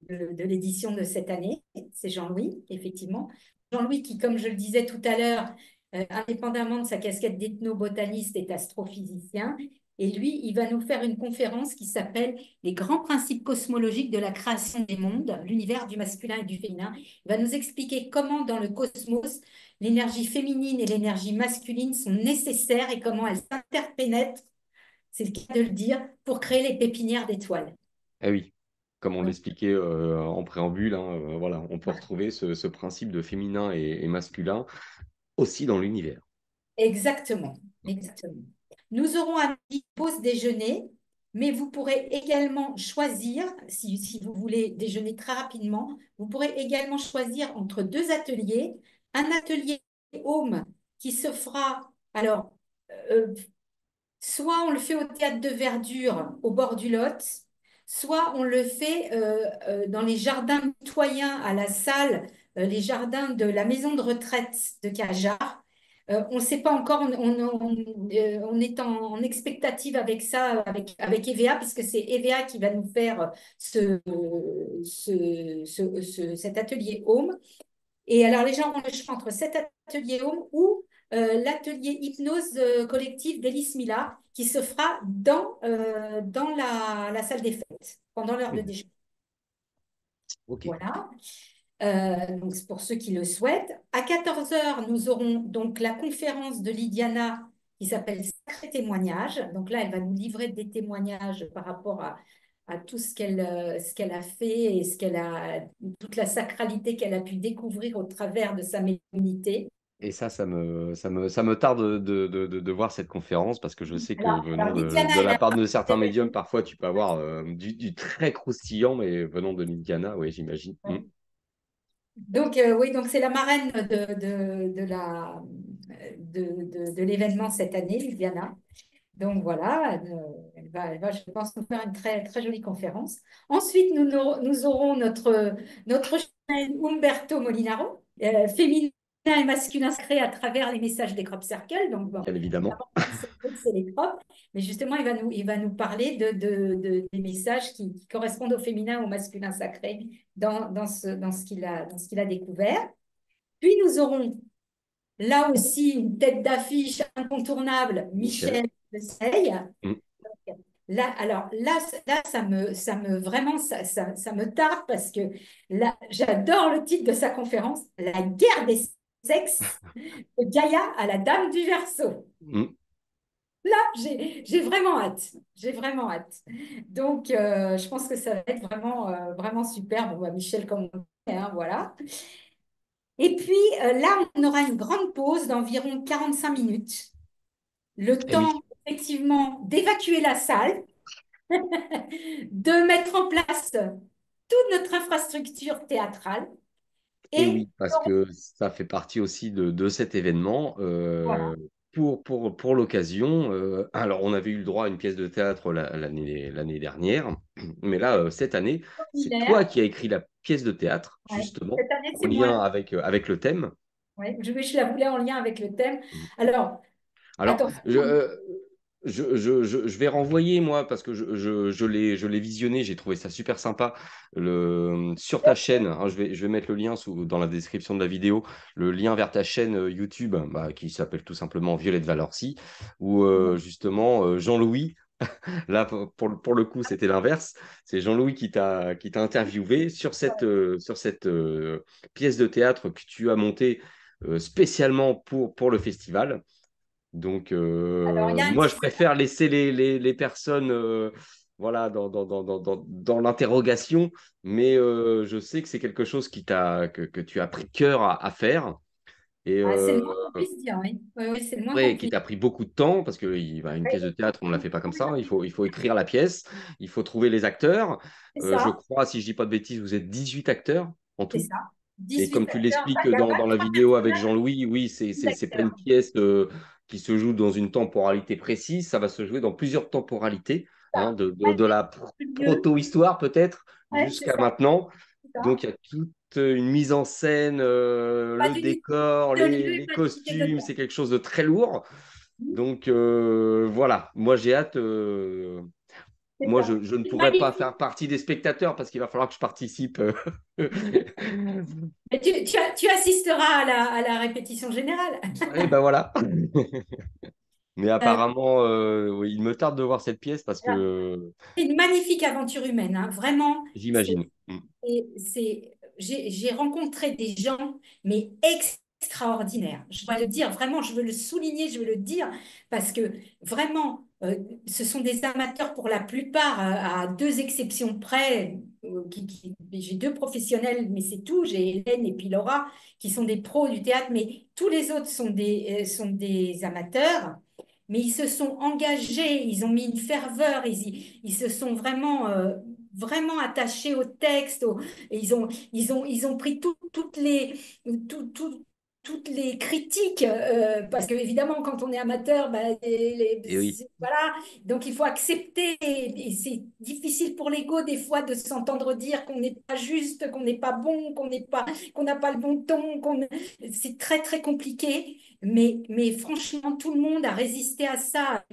de l'édition de cette année. C'est Jean-Louis, effectivement. Jean-Louis qui, comme je le disais tout à l'heure, indépendamment de sa casquette d'ethnobotaniste, est astrophysicien. Et lui, il va nous faire une conférence qui s'appelle Les grands principes cosmologiques de la création des mondes, l'univers du masculin et du féminin. Il va nous expliquer comment, dans le cosmos, l'énergie féminine et l'énergie masculine sont nécessaires et comment elles s'interpénètrent, c'est le cas de le dire, pour créer les pépinières d'étoiles.
Eh oui, comme on
Donc,
l'expliquait en préambule, hein, voilà, on peut retrouver ce principe de féminin et masculin aussi dans l'univers.
exactement, exactement. Nous aurons un petit pause déjeuner, mais vous pourrez également choisir, si vous voulez déjeuner très rapidement, vous pourrez également choisir entre deux ateliers. Un atelier home qui se fera, alors, euh, soit on le fait au théâtre de Verdure au bord du Lot, soit on le fait dans les jardins mitoyens à la salle, les jardins de la maison de retraite de Cajar. On ne sait pas encore, on est en expectative avec ça, avec EVA, puisque c'est EVA qui va nous faire cet atelier home. Et alors, les gens ont le choix entre cet atelier home ou l'atelier hypnose collective d'Elice Mila qui se fera dans la salle des fêtes pendant l'heure de
Mhm.
déjeuner.
Ok.
Voilà. Donc, c'est pour ceux qui le souhaitent. À 14 heures, nous aurons donc la conférence de Lydiana qui s'appelle Sacré témoignage. Donc là, elle va nous livrer des témoignages par rapport à tout ce qu'elle a fait et toute la sacralité qu'elle a pu découvrir au travers de sa médiumnité.
Et ça me tarde de voir cette conférence parce que je sais que venant
Alors Lydiana,
de
elle
la
a
part de certains médiums, parfois tu peux avoir du très croustillant, mais venant de Lydiana, oui, j'imagine. Mm.
donc, oui, donc c'est la marraine de l'événement cette année, Lydiana. Donc voilà, elle va, je pense, nous faire une très, très jolie conférence. Ensuite, nous aurons notre chaîne Umberto Molinaro, féminin et masculin sacré à travers les messages des crop circles. Donc, bon,
Bien évidemment.
c'est les crops, mais justement, il va nous parler des messages qui correspondent au féminin, au masculin sacré dans ce qu'il a découvert. Puis, nous aurons là aussi une tête d'affiche incontournable,
Michel.
Michel Sey.
Mm.
Là, alors là, vraiment, ça me tarde parce que là, j'adore le titre de sa conférence, La guerre des sexes, de Gaïa à la Dame du Verseau.
Mm.
Là, j'ai vraiment hâte. J'ai vraiment hâte. Donc, je pense que ça va être vraiment, vraiment super. Bon, bah, Michel, comme on dit, hein, voilà. Et puis là, on aura une grande pause d'environ 45 minutes. Le
Eh oui,
temps, effectivement, d'évacuer la salle, de mettre en place toute notre infrastructure théâtrale.
et
Et
oui, parce que ça fait partie aussi de cet événement.
voilà,
Pour l'occasion, alors on avait eu le droit à une pièce de théâtre l'année dernière. Mais là, cette année, c'est
Hilaire.
toi qui as écrit la pièce de théâtre,
Ouais.
justement,
Cette année,
en
c'est moi.
lien avec le thème.
Ouais. Je la voulais en lien avec le thème. Alors,
Alors,
attention.
je vais renvoyer, moi, parce que je l'ai visionné, j'ai trouvé ça super sympa. Sur ta chaîne, hein, je vais mettre le lien dans la description de la vidéo, le lien vers ta chaîne YouTube, bah, qui s'appelle tout simplement Violette Valorci, où justement Jean-Louis, là pour le coup c'était l'inverse, c'est Jean-Louis qui t'a interviewé sur cette pièce de théâtre que tu as montée spécialement pour le festival. Donc,
Alors, il y a un
moi, je
teaser.
préfère laisser les personnes voilà, dans l'interrogation, mais je sais que c'est quelque chose que tu as pris cœur à faire et
Ah, c'est le moins qu'on puisse dire, oui. Oui, oui, c'est le moins qu'on
ouais, qui
puisse
t'a pris beaucoup de temps parce que une pièce de théâtre, on ne la fait pas comme ça. Il faut écrire la pièce, il faut trouver les acteurs.
C'est
Je
ça,
crois, si je dis pas de bêtises, vous êtes 18 acteurs en
c'est
tout.
ça.
Et comme
18
tu
acteurs. Enfin,
l'expliques
il y a
dans la
23
vidéo avec
personnages,
Jean-Louis, oui,
10
c'est pas une
acteurs.
pièce qui se joue dans une temporalité précise, ça va se jouer dans plusieurs temporalités, hein,
Ça. Ouais,
de la
c'est mieux.
proto-histoire peut-être
Ouais, c'est
jusqu'à
ça.
maintenant.
C'est ça.
Donc il y a toute une mise en scène,
Pas
le
d'unité
décor,
de lieu et
les
pas d'unité de
costumes,
temps.
c'est quelque chose de très lourd. Donc voilà, moi j'ai hâte.
C'est
Moi,
ça.
je ne
C'est
pourrais pas
magnifique.
faire partie des spectateurs parce qu'il va falloir que je participe.
Mais tu assisteras à la répétition générale.
Et ben voilà. Mais
Euh,
apparemment, oui, il me tarde de voir cette pièce parce
alors,
que
c'est une magnifique aventure humaine, hein. Vraiment.
j'imagine.
J'ai rencontré des gens, mais extraordinaires. Je dois le dire, vraiment, je veux le souligner, je veux le dire, parce que vraiment, ce sont des amateurs pour la plupart, à deux exceptions près. J'ai deux professionnels, mais c'est tout. J'ai Hélène et puis Laura, qui sont des pros du théâtre, mais tous les autres sont des amateurs. Mais ils se sont engagés, ils ont mis une ferveur, ils se sont vraiment attachés au texte, et ils ont pris tout- tout- toutes les critiques, parce que évidemment, quand on est amateur, ben,
Et oui.
voilà, donc il faut accepter, et c'est difficile pour l'ego des fois de s'entendre dire qu'on n'est pas juste, qu'on n'est pas bon, qu'on n'a pas le bon ton, c'est très très compliqué, mais franchement, tout le monde a résisté à ça.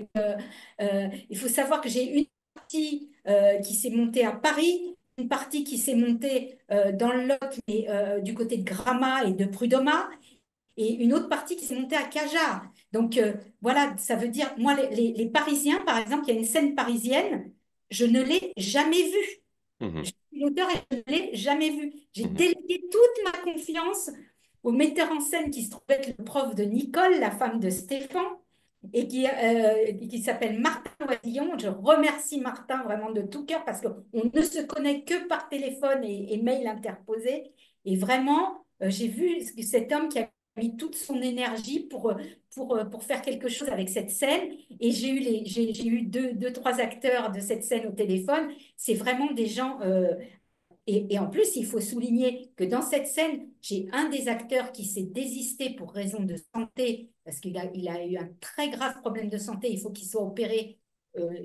Il faut savoir que j'ai une partie qui s'est montée à Paris, une partie qui s'est montée dans le Lot, mais du côté de Gramma et de Prud'Homas, et une autre partie qui s'est montée à Cajar. Donc voilà, ça veut dire, moi, les Parisiens, par exemple, il y a une scène parisienne, je ne l'ai jamais vue. Je
Mhm,
suis l'auteur et je ne l'ai jamais vue. J'ai
mhm.
délégué toute ma confiance au metteur en scène qui se trouve être le prof de Nicole, la femme de Stéphane, et qui s'appelle Martin Oisillon. Je remercie Martin vraiment de tout cœur parce qu'on ne se connaît que par téléphone et mail interposé. Et vraiment, j'ai vu cet homme qui a mis toute son énergie pour faire quelque chose avec cette scène. Et j'ai eu trois acteurs de cette scène au téléphone. C'est vraiment des gens et en plus, il faut souligner que dans cette scène, j'ai un des acteurs qui s'est désisté pour raison de santé, parce il a eu un très grave problème de santé. Il faut qu'il soit opéré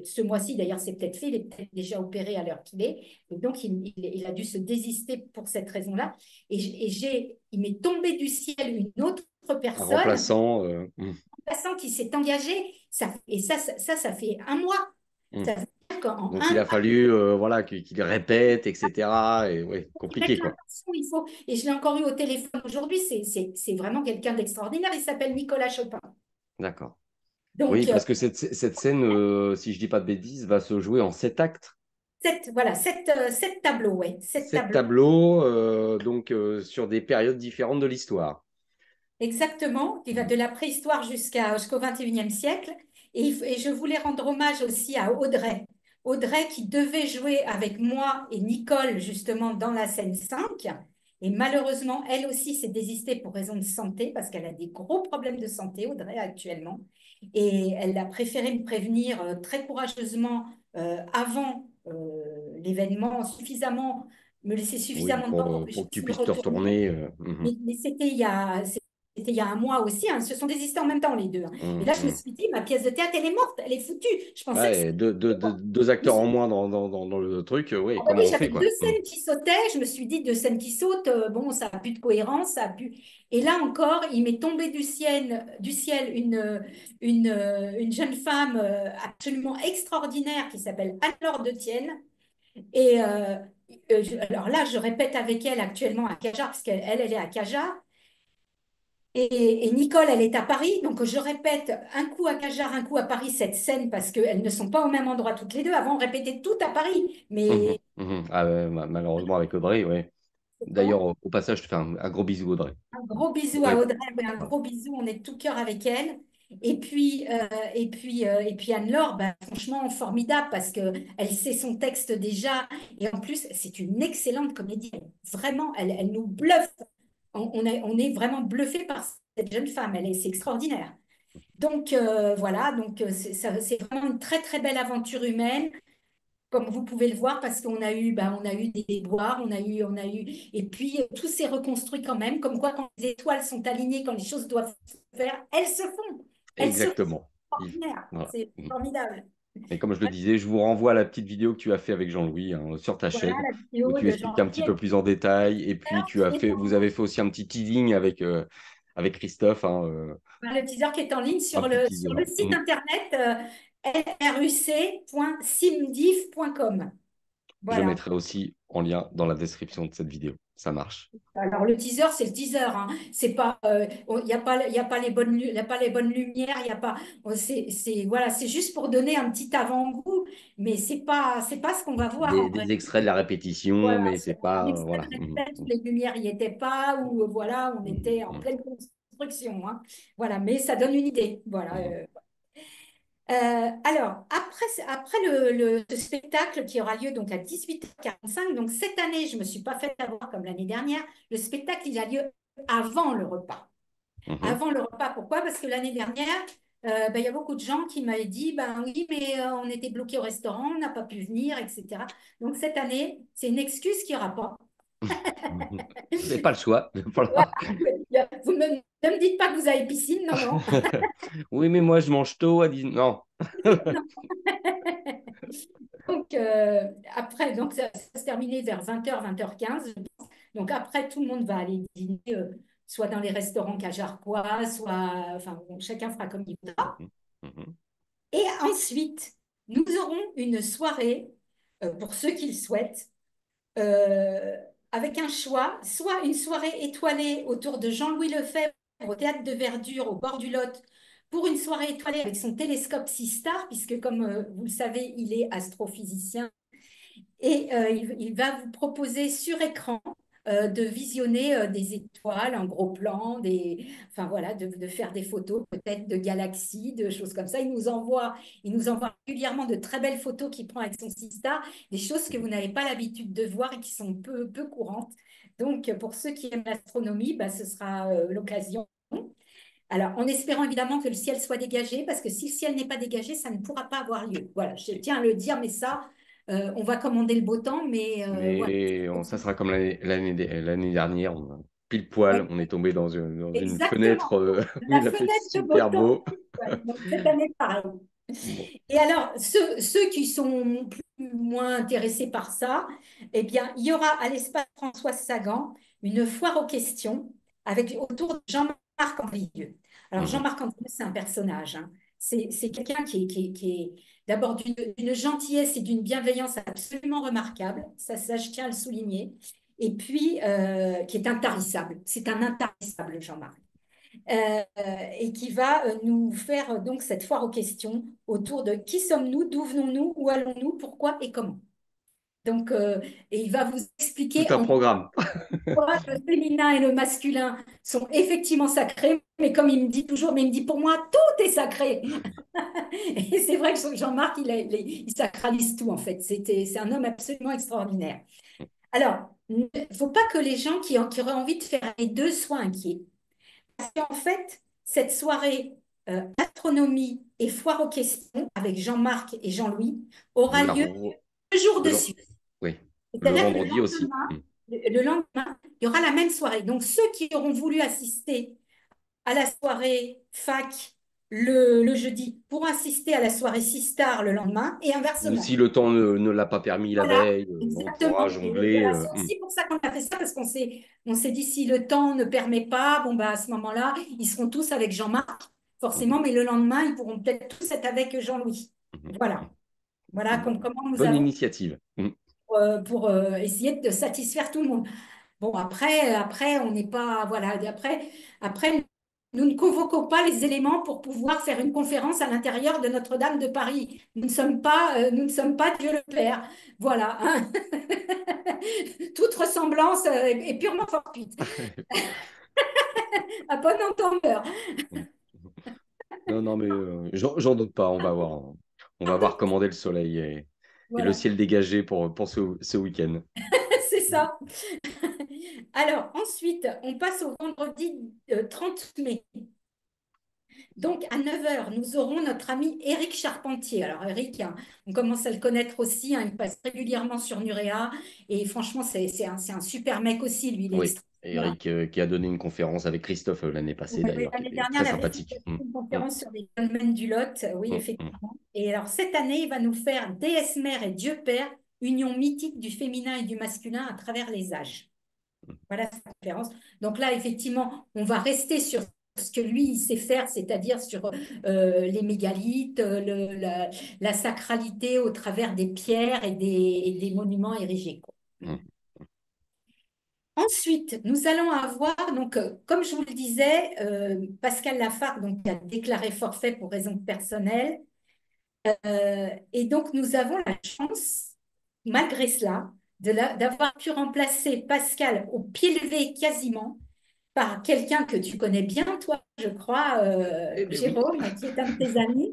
ce mois-ci. D'ailleurs, c'est peut-être fait, il est peut-être déjà opéré à l'heure qu'il est. Et donc, il a dû se désister pour cette raison-là. Il m'est tombé du ciel une autre
Un
personne,
remplaçant.
un passant qui s'est engagé. Et ça fait un mois.
Mhm.
Ça veut dire qu'en
Donc il
un
a fallu voilà, qu'il répète, etc. Et ouais,
qu'ils mettent
compliqué quoi.
l'intention, il faut. Et je l'ai encore eu au téléphone aujourd'hui, c'est vraiment quelqu'un d'extraordinaire. Il s'appelle Nicolas Chopin.
D'accord. Oui,
Donc,
parce que cette scène, si je dis pas de bêtises, va se jouer en 7 actes.
voilà, sept tableaux, ouais, sept
7
tableaux.
tableaux, donc sur des périodes différentes de l'histoire.
Exactement, qui va
Mhm.
de la préhistoire jusqu'au 21e siècle. Et je voulais rendre hommage aussi à Audrey. Audrey qui devait jouer avec moi et Nicole justement dans la scène 5. Et malheureusement, elle aussi s'est désistée pour raison de santé parce qu'elle a des gros problèmes de santé, Audrey, actuellement. Et elle a préféré me prévenir très courageusement avant l'événement, me laisser
Oui,
suffisamment de temps pour que je
pour que tu
puisse me
puisses te
retourner.
retourner. Mhm.
Mais c'était c'était il y a un mois aussi, hein, se sont désistés en même temps les deux, hein. Et là, je me
Mhm.
suis dit, ma pièce de théâtre, elle est morte, elle est foutue. Je pensais que
Ouais, deux
je me
acteurs en
suis
moins dans le truc, oui,
ah bah
comment
oui,
on
j'avais
fait,
deux
quoi? Mhm.
scènes qui sautaient. Je me suis dit, deux scènes qui sautent, bon, ça n'a plus de cohérence, ça a plus. Et là encore, il m'est tombé du ciel une jeune femme absolument extraordinaire qui s'appelle Anne-Laure de Tienne. Et alors là, je répète avec elle actuellement à Cajar, parce elle est à Cajar. Et Nicole, elle est à Paris. Donc, je répète un coup à Cajar, un coup à Paris cette scène parce qu'elles ne sont pas au même endroit toutes les deux. Avant, on répétait tout à Paris.
Mhm.
Mais
Mhm. Ah, ouais, malheureusement, avec Audrey, oui. D'ailleurs, au passage, je te fais un gros bisou, Audrey.
un gros bisou à
Oui.
Audrey, ouais, un gros bisou, on est de tout cœur avec elle. Et puis Anne-Laure, bah, franchement, formidable parce qu'elle sait son texte déjà. Et en plus, c'est une excellente comédienne. Vraiment, elle nous bluffe. On est vraiment bluffé par cette jeune femme. C'est extraordinaire. Donc voilà, donc c'est vraiment une très très belle aventure humaine comme vous pouvez le voir, parce qu'on a eu des déboires, et puis tout s'est reconstruit quand même, comme quoi quand les étoiles sont alignées, quand les choses doivent se faire, elles se font. Elles se font.
Exactement.
Extraordinaire.
Voilà.
C'est
Mhm.
formidable.
Et comme je le disais, je vous renvoie à la petite vidéo que tu as fait avec Jean-Louis, hein, sur ta
Voilà
chaîne,
la
où
vidéo
tu
de
expliques un petit
Jean-Pierre
peu plus en détail. Et puis,
qui est
vous avez fait aussi un petit teasing avec Christophe, hein,
le teaser qui est en ligne
un
sur
petit
le,
teaser.
sur le site
Mhm.
internet ruc.simdiff.com.
Je
Voilà.
mettrai aussi en lien dans la description de cette vidéo. Ça marche.
Alors, le teaser, c'est le teaser, hein. C'est pas, il n'y a pas, il y a pas les bonnes, il y a pas les bonnes lumières, il y a pas, voilà, c'est juste pour donner un petit avant-goût, mais c'est pas ce qu'on va voir en vrai.
Des extraits de la répétition,
Voilà,
mais
c'est
c'est
un
pas.
extrait
Voilà.
de
Mhm.
répète, les lumières n'y étaient pas, ou voilà, on
Mhm.
était en
Mhm.
pleine construction, hein. Voilà, mais ça donne une idée. Voilà.
Mhm.
Alors, après ce spectacle qui aura lieu donc à 18h45, donc cette année, je ne me suis pas fait avoir comme l'année dernière, le spectacle, il a lieu avant le repas.
Mhm.
Avant le repas, pourquoi? Parce que l'année dernière, ben, il y a beaucoup de gens qui m'avaient dit, ben oui, mais on était bloqués au restaurant, on n'a pas pu venir, etc. Donc cette année, c'est une excuse qu'il n'y aura pas.
Mhm. Vous n'avez pas le choix.
Voilà.
Voilà.
Ne me dites pas que vous avez piscine, non, non.
Oui, mais moi, je mange tôt à 10. Non.
Donc, après, donc ça va se terminer vers 20h, 20h15, je pense. Donc, après, tout le monde va aller dîner, soit dans les restaurants cajarquois, soit, enfin, bon, chacun fera comme il voudra.
Mhm. Mhm.
Et ensuite, nous aurons une soirée, pour ceux qui le souhaitent, euh, avec un choix, soit une soirée étoilée autour de Jean-Louis Lefebvre au Théâtre de Verdure, au bord du Lot, pour une soirée étoilée avec son télescope Sistar, puisque comme vous le savez, il est astrophysicien et il va vous proposer sur écran de visionner des étoiles, un gros plan, enfin voilà, de faire des photos peut-être de galaxies, de choses comme ça. Il nous envoie régulièrement de très belles photos qu'il prend avec son Sistar, des choses que vous n'avez pas l'habitude de voir et qui sont peu courantes. Donc, pour ceux qui aiment l'astronomie, bah, ce sera l'occasion. Alors, en espérant évidemment que le ciel soit dégagé, parce que si le ciel n'est pas dégagé, ça ne pourra pas avoir lieu. Voilà, je tiens à le dire, mais ça, on va commander le beau temps, mais voilà.
Mais ça sera comme l'année dernière. Pile poil,
Ouais,
on est tombé dans une fenêtre
exactement.
où
La
il a fait
fenêtre de beau
super
temps.
beau.
Ouais, donc cette année, pareil.
Bon.
Et alors, ceux qui sont plus moins intéressés par ça, eh bien, il y aura à l'espace François Sagan une foire aux questions autour de Jean-Marc Andrieux. Alors,
Mhm.
Jean-Marc Andrieux, c'est un personnage, hein. C'est quelqu'un qui est d'abord d'une gentillesse et d'une bienveillance absolument remarquable. Ça, je tiens à le souligner. Et puis, qui est intarissable. C'est un intarissable, Jean-Marc, et qui va nous faire donc cette foire aux questions autour de qui sommes-nous, d'où venons-nous, où allons-nous, pourquoi et comment. Donc, et il va vous
Tout
expliquer
un
en
programme.
quoi le féminin et le masculin sont effectivement sacrés, mais comme il me dit toujours, mais il me dit pour moi, tout est sacré. Et c'est vrai que Jean-Marc, il sacralise tout en fait. C'est un homme absolument extraordinaire. Alors, il ne faut pas que les gens qui auraient envie de faire les deux soient inquiets. Parce qu'en fait, cette soirée astronomie et foire aux questions avec Jean-Marc et Jean-Louis aura lieu
Le,
2 jours
le,
de
len-
suite.
oui, le
C'est-à-dire que
vendredi aussi. Mhm.
le lendemain, il y aura la même soirée. Donc, ceux qui auront voulu assister à la soirée fac le jeudi pour assister à la soirée Sistar le lendemain et
Ou si
inversement.
le temps ne l'a pas permis la
Voilà,
veille, on pourra
exactement. Et
jongler.
voilà, c'est aussi pour ça qu'on a fait ça, parce on s'est dit si le temps ne permet pas, bon bah à ce moment-là, ils seront tous avec Jean-Marc,
Mhm,
forcément, mais le lendemain, ils pourront peut-être tous être avec Jean-Louis.
mhm,
Voilà,
mhm.
voilà comment nous
Bonne
avons
initiative. Mhm.
pour essayer de satisfaire tout le monde. Bon, après, on n'est pas, voilà, après, nous ne convoquons pas les éléments pour pouvoir faire une conférence à l'intérieur de Notre-Dame de Paris. Nous ne sommes pas Dieu le Père. Voilà, hein. Toute ressemblance est purement fortuite. À bon entendeur.
Non, non, mais j'en doute pas. On va voir commander le soleil et le
Voilà,
ciel dégagé pour ce week-end.
c'est
Mhm.
ça. Alors, ensuite, on passe au vendredi 30 mai. Donc, à 9 heures, nous aurons notre ami Éric Charpentier. Alors, Éric, hein, on commence à le connaître aussi, hein, il passe régulièrement sur Nurea. Et franchement, c'est un super mec aussi, lui, il est
Oui,
extraordinaire.
Eric qui a donné une conférence avec Christophe l'année passée
Ouais,
d'ailleurs, qui
l'année
était
dernière,
très
il avait fait
sympathique.
une
Mm,
conférence sur les dolmens du Lot. Oui,
mm, mm,
effectivement. Et alors, cette année, il va nous faire Déesse Mère et Dieu Père, union mythique du féminin et du masculin à travers les âges.
mm,
Voilà sa conférence. Donc là, effectivement, on va rester sur ce que lui, il sait faire, c'est-à-dire sur les mégalithes, la sacralité au travers des pierres et des monuments érigés, quoi.
mm,
Ensuite, nous allons avoir, donc, comme je vous le disais, Pascal Lafargue donc, qui a déclaré forfait pour raison personnelle. Et donc, nous avons la chance, malgré cela, d'avoir pu remplacer Pascal au pied levé quasiment par quelqu'un que tu connais bien, toi, je crois,
Eh bien oui.
Jérôme, qui est un de tes amis,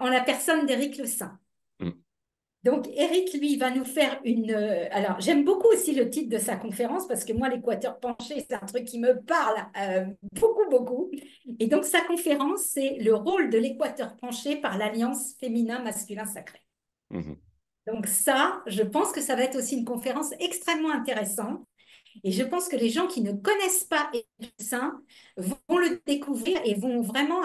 en la personne d'Éric Le Saint.
Mm.
Donc, Éric, lui, va nous faire une. Alors, j'aime beaucoup aussi le titre de sa conférence parce que moi, l'équateur penché, c'est un truc qui me parle beaucoup, beaucoup. Et donc, sa conférence, c'est le rôle de l'équateur penché par l'alliance féminin-masculin sacré.
Mhm.
Donc, ça, je pense que ça va être aussi une conférence extrêmement intéressante. Et je pense que les gens qui ne connaissent pas Éric Saint vont le découvrir et vont vraiment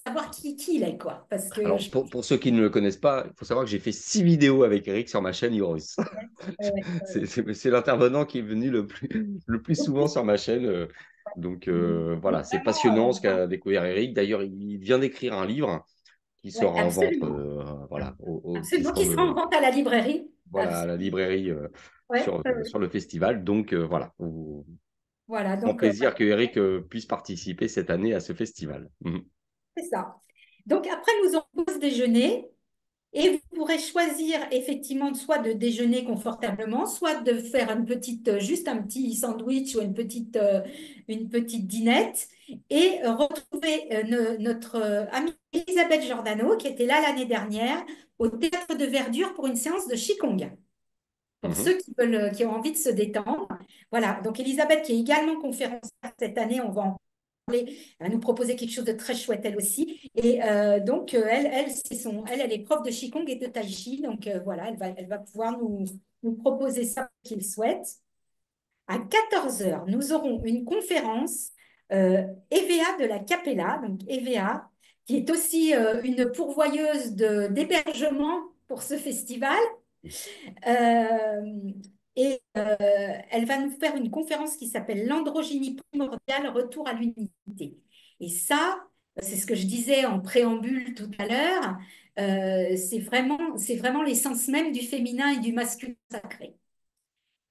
savoir qui il est, quoi. Parce que
Alors, pour ceux qui ne le connaissent pas, il faut savoir que j'ai fait 6 vidéos avec Eric sur ma chaîne Horus.
ouais.
C'est l'intervenant qui est venu le plus souvent sur ma chaîne. Donc
Il est
voilà, c'est passionnant ce
vraiment,
qu'a découvert Eric. D'ailleurs, il vient d'écrire un livre qui
ouais,
sera en vente
absolument.
voilà, qui
Absolument,
sera
qui sera en vente à la librairie.
voilà, à la librairie
Ouais,
sur le festival. Donc voilà,
voilà,
grand
donc
plaisir
voilà,
que Eric puisse participer cette année à ce festival. Mhm.
c'est ça. Donc après, nous aurons pause déjeuner et vous pourrez choisir effectivement soit de déjeuner confortablement, soit de faire juste un petit sandwich ou une petite dînette et retrouver notre amie Elisabeth Giordano qui était là l'année dernière au Théâtre de Verdure pour une séance de Qigong. Pour
Mhm.
ceux qui ont envie de se détendre. Voilà, donc Elisabeth, qui est également conférencière cette année, on va en parler, elle va nous proposer quelque chose de très chouette, elle aussi. Et donc, elle est prof de Qigong et de Tai Chi, donc voilà, elle va pouvoir nous proposer ça qu'il souhaite. À 14 heures, nous aurons une conférence EVA de la Capella, donc EVA, qui est aussi une pourvoyeuse d'hébergement pour ce festival. Euh, elle va nous faire une conférence qui s'appelle L'androgynie primordiale, retour à l'unité. Et ça, c'est ce que je disais en préambule tout à l'heure, c'est vraiment l'essence même du féminin et du masculin sacré.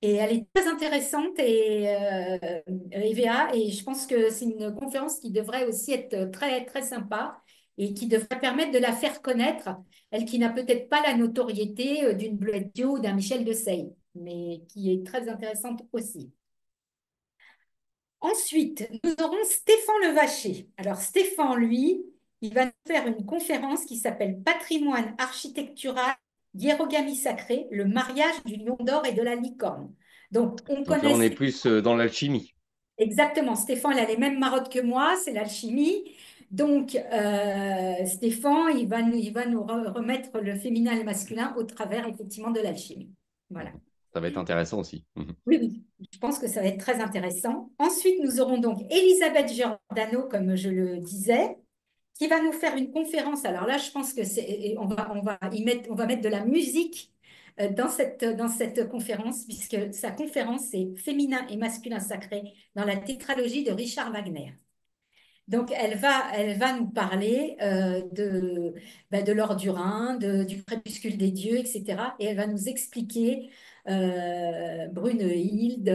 Et elle est très intéressante EVA, et je pense que c'est une conférence qui devrait aussi être très, très sympa et qui devrait permettre de la faire connaître, elle qui n'a peut-être pas la notoriété d'une Bleuette Dio ou d'un Michel de Sey, mais qui est très intéressante aussi. Ensuite, nous aurons Stéphane Levaché. Alors Stéphane, lui, il va nous faire une conférence qui s'appelle Patrimoine architectural, hiérogamie sacrée, le mariage du lion d'or et de la licorne. Donc, on
Donc là,
connaît
on est plus dans l'alchimie.
exactement, Stéphane, il a les mêmes marottes que moi, c'est l'alchimie. Donc, Stéphane, il va nous remettre le féminin et le masculin au travers, effectivement, de l'alchimie. Voilà.
Mhm. Ça va être intéressant aussi. Mhm.
Oui, oui, je pense que ça va être très intéressant. Ensuite, nous aurons donc Elisabeth Giordano, comme je le disais, qui va nous faire une conférence. Alors là, je pense que on va mettre de la musique dans cette conférence, puisque sa conférence, c'est Féminin et masculin sacré dans la tétralogie de Richard Wagner. Donc, elle va nous parler de l'or du Rhin, du crépuscule des dieux, etc. Et elle va nous expliquer Brunehilde,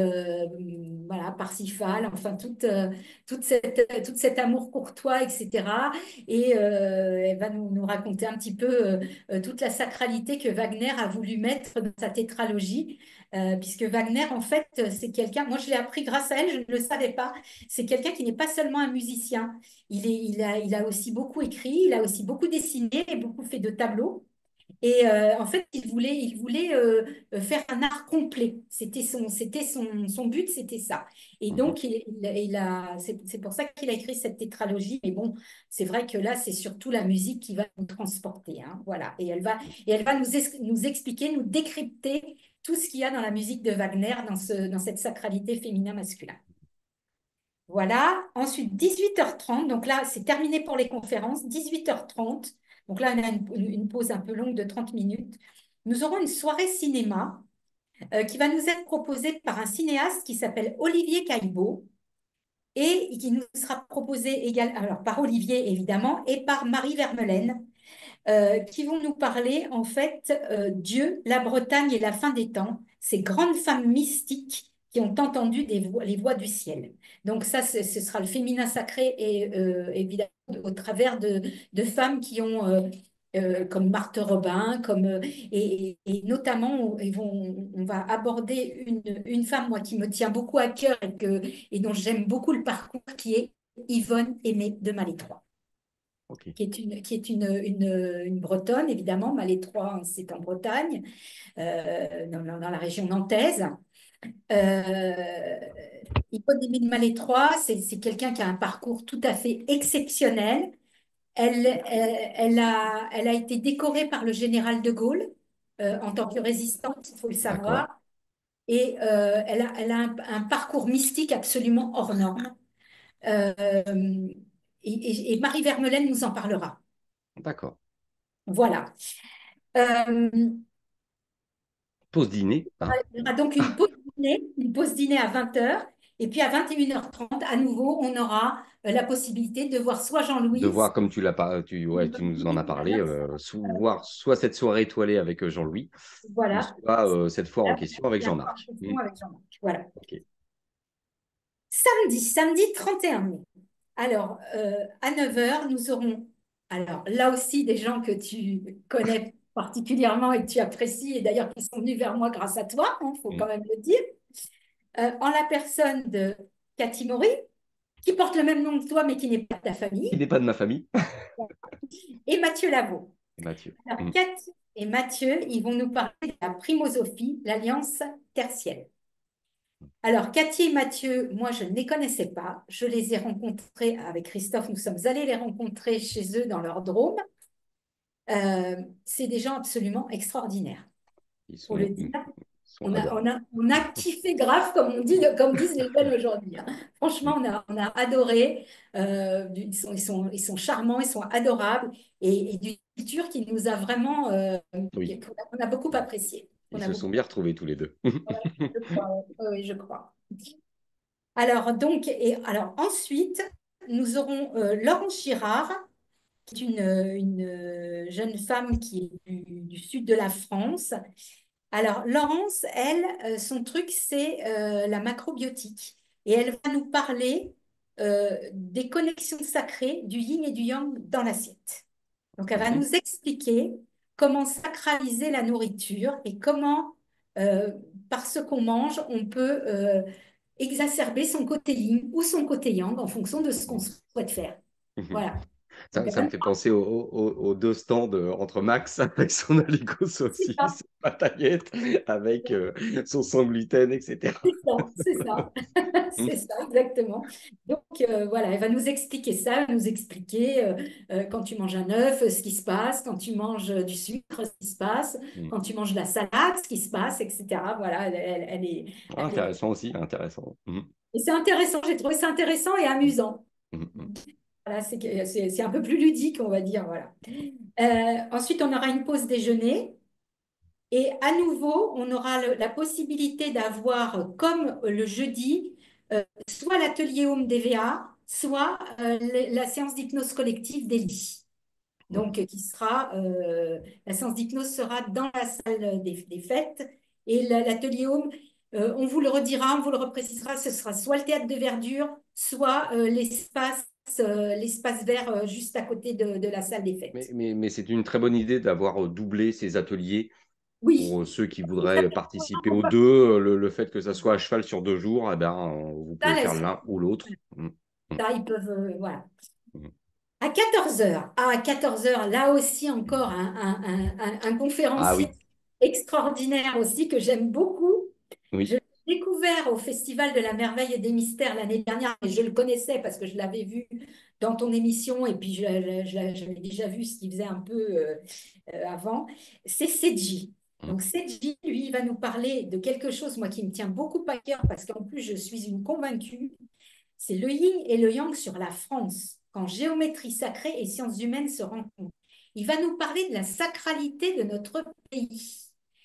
voilà, Parsifal, enfin, tout cet amour courtois, etc. Et elle va nous raconter un petit peu toute la sacralité que Wagner a voulu mettre dans sa tétralogie. Puisque Wagner, en fait, c'est quelqu'un, moi je l'ai appris grâce à elle, je ne le savais pas, c'est quelqu'un qui n'est pas seulement un musicien, il a aussi beaucoup écrit, il a aussi beaucoup dessiné et beaucoup fait de tableaux. Et en fait, il voulait faire un art complet. Son but, c'était ça. Et
Mhm.
donc, c'est pour ça qu'il a écrit cette tétralogie. Mais bon, c'est vrai que là, c'est surtout la musique qui va nous transporter, hein, voilà. Et elle va nous expliquer, nous décrypter tout ce qu'il y a dans la musique de Wagner, dans cette sacralité féminin-masculin. Voilà. Ensuite, 18h30. Donc là, c'est terminé pour les conférences. 18h30. Donc là, on a une pause un peu longue de 30 minutes. Nous aurons une soirée cinéma qui va nous être proposée par un cinéaste qui s'appelle Olivier Caillebout et qui nous sera proposée également, alors par Olivier évidemment, et par Marie Vermelaine, qui vont nous parler en fait Dieu, la Bretagne et la fin des temps, ces grandes femmes mystiques qui ont entendu les voix du ciel. Donc ça, ce sera le féminin sacré et évidemment au travers de femmes qui ont, comme Marthe Robin, et notamment, on va aborder une femme, moi, qui me tient beaucoup à cœur et dont j'aime beaucoup le parcours, qui est Yvonne Aimée de Malétroit
Ok.
qui est une Bretonne, évidemment. Malétroit, c'est en Bretagne, dans la région nantaise. Euh, Hippodamie de Malétroit, c'est quelqu'un qui a un parcours tout à fait exceptionnel. Elle a été décorée par le général de Gaulle en tant que résistante, il faut le
D'accord.
savoir. Et elle a un parcours mystique absolument hors norme. Euh, et Marie Vermelaine nous en parlera.
D'accord.
Voilà. Euh,
Pause dîner, hein.
il y aura donc une pause dîner à 20h. Et puis à 21h30, à nouveau, on aura la possibilité de voir soit
De
Jean-Louis,
voir comme tu l'as pas, ouais, tu nous en as parlé, voir soit cette soirée étoilée avec Jean-Louis, ou
voilà,
soit cette foire en question avec
la
Jean-Marc.
conversation avec Jean-Marc. Voilà.
Ok.
Samedi 31 mai. Alors, à 9h, nous aurons, alors là aussi, des gens que tu connais particulièrement et que tu apprécies, et d'ailleurs qui sont venus vers moi grâce à toi, il faut
Mm.
quand même le dire, en la personne de Cathy Maury, qui porte le même nom que toi, mais qui n'est pas de ta
Il
famille,
n'est pas de ma famille.
et Mathieu Lavaux.
Mathieu.
Alors,
Mm.
Cathy et Mathieu, ils vont nous parler de la primosophie, l'alliance tertielle. Alors, Cathy et Mathieu, moi, je ne les connaissais pas. Je les ai rencontrés avec Christophe. Nous sommes allés les rencontrer chez eux dans leur drôme. C'est des gens absolument extraordinaires,
Ils
pour le
sont,
dire.
sont adorables.
On a kiffé grave, comme disent les jeunes aujourd'hui, hein. Franchement,
Mm.
on a adoré. Ils sont charmants, ils sont adorables. Et d'une culture qui nous a vraiment,
Oui,
qu'on a beaucoup apprécié.
ils
On a
se sont
beaucoup,
bien retrouvés tous les deux.
je crois, oui, je crois. Alors, donc, alors ensuite, nous aurons Laurence Girard, qui est une jeune femme qui est du sud de la France. Alors, Laurence, elle, son truc, c'est la macrobiotique. Et elle va nous parler des connexions sacrées du yin et du yang dans l'assiette. Donc, elle va
Mhm.
nous expliquer comment sacraliser la nourriture et comment, euh, par ce qu'on mange, on peut exacerber son côté yin ou son côté yang en fonction de ce qu'on souhaite faire.
Mhm.
Voilà. Donc,
Ça me fait penser aux deux stands entre Max avec son Aligo
c'est ça,
saucisse, pataillette, avec son sans gluten, etc.
c'est ça, c'est ça. C'est ça, exactement. Donc, voilà, elle va nous expliquer ça, elle va nous expliquer quand tu manges un œuf, ce qui se passe, quand tu manges du sucre, ce qui se passe,
Mm.
quand tu manges de la salade, ce qui se passe, etc. Voilà,
Ah,
elle est-
intéressant aussi, intéressant. Mm.
Et c'est intéressant, j'ai trouvé ça intéressant et amusant.
Mm, mm,
Voilà, c'est un peu plus ludique, on va dire. Voilà. Ensuite, on aura une pause déjeuner. Et à nouveau, on aura la possibilité d'avoir, comme le jeudi, soit l'atelier Home DVA, soit la séance d'hypnose collective d'Elie.
mm.
Donc, la séance d'hypnose sera dans la salle des fêtes. Et l'atelier Home, on vous le redira, on vous le reprécisera, ce sera soit le théâtre de verdure, soit l'espace vert juste à côté de la salle des fêtes.
Mais c'est une très bonne idée d'avoir doublé ces ateliers pour
Oui,
ceux qui
c'est très
voudraient
bien.
participer aux deux. Le fait que ça soit à cheval sur 2 jours, eh ben, vous
Ça,
pouvez faire l'un ou l'autre. Mm, mm,
ils peuvent, voilà.
mm.
À 14 heures, à 14 heures, là aussi encore un
Ah
conférencier
oui,
extraordinaire aussi que j'aime beaucoup. Je
oui,
l'ai découvert au Festival de la Merveille et des Mystères l'année dernière, et je le connaissais parce que je l'avais vu dans ton émission et puis j'avais déjà vu ce qu'il faisait un peu avant. C'est Seji.
mm,
Donc Seji, lui, il va nous parler de quelque chose, moi, qui me tient beaucoup à cœur parce qu'en plus, je suis une convaincue. C'est le yin et le yang sur la France, quand géométrie sacrée et sciences humaines se rencontrent. Il va nous parler de la sacralité de notre pays.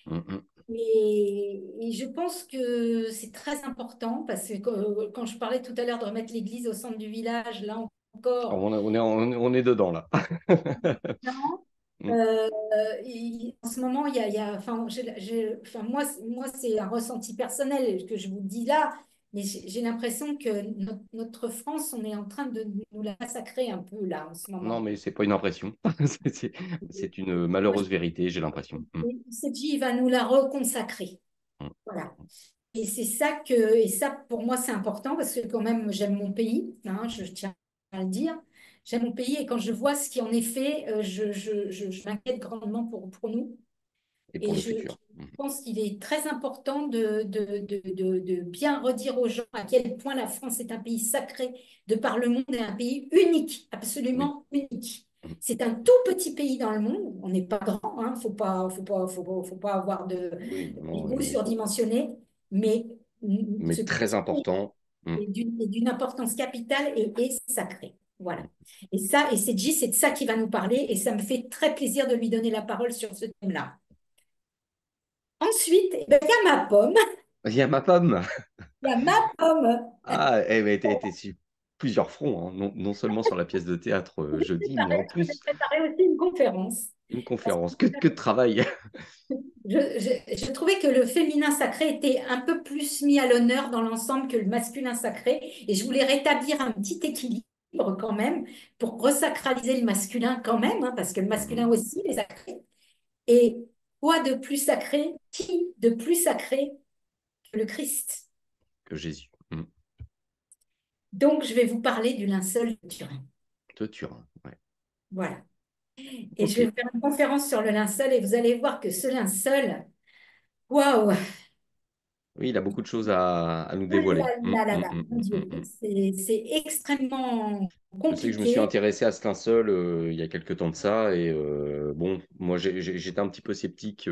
mm, mm.
Et je pense que c'est très important parce que quand je parlais tout à l'heure de remettre l'église au centre du village, là encore,
On est dedans là.
non.
Mm.
En ce moment, enfin, enfin, moi c'est un ressenti personnel que je vous dis là, mais j'ai l'impression que notre France, on est en train de nous la massacrer un peu là en ce
Non,
moment.
mais c'est pas une impression. C'est une
Moi,
malheureuse vérité, j'ai l'impression. Mm,
cette vie va nous la reconsacrer.
mm.
Voilà. Et ça, pour moi, c'est important parce que quand même, j'aime mon pays, hein, je tiens à le dire. J'aime mon pays et quand je vois ce qui en est fait, je m'inquiète grandement pour nous.
Et pour
Et
le
je
futur. Mm.
pense qu'il est très important de bien redire aux gens à quel point la France est un pays sacré de par le monde et un pays unique,
Oui.
absolument unique.
Mm.
C'est un tout petit pays dans le monde. On n'est pas grand, hein, faut pas avoir
Oui, non,
d'ego surdimensionné, mais
mais
ce
très
petit pays
important. Mm,
est d'une importance capitale et sacrée. Voilà.
mm.
Et c'est J, c'est de ça qui va nous parler, et ça me fait très plaisir de lui donner la parole sur ce thème-là. Ensuite, eh ben, il y a ma pomme.
Il y a ma pomme.
Il y a ma pomme.
Ah, elle était sur plusieurs fronts, hein. Non seulement sur la pièce de théâtre jeudi, mais en
J'ai
plus
préparé aussi une conférence.
une
Parce
conférence. Que de travail.
je trouvais que le féminin sacré était un peu plus mis à l'honneur dans l'ensemble que le masculin sacré. Et je voulais rétablir un petit équilibre quand même pour resacraliser le masculin quand même, hein, parce que le masculin
Mhm.
aussi est sacré. Et quoi de plus sacré? Qui de plus sacré que le Christ?
Que Jésus. Mm.
Donc, je vais vous parler du linceul de Turin.
De Turin. Ouais.
Voilà. Et je
Ok.
vais vous faire une conférence sur le linceul et vous allez voir que ce linceul, waouh,
Oui, il a beaucoup de choses à nous
oh là
dévoiler.
là là là, mon Dieu,
Mm.
c'est extrêmement
Je sais que je me suis
compliqué.
intéressé à ce linceul il y a quelques temps de ça. Et bon, moi, j'étais un petit peu sceptique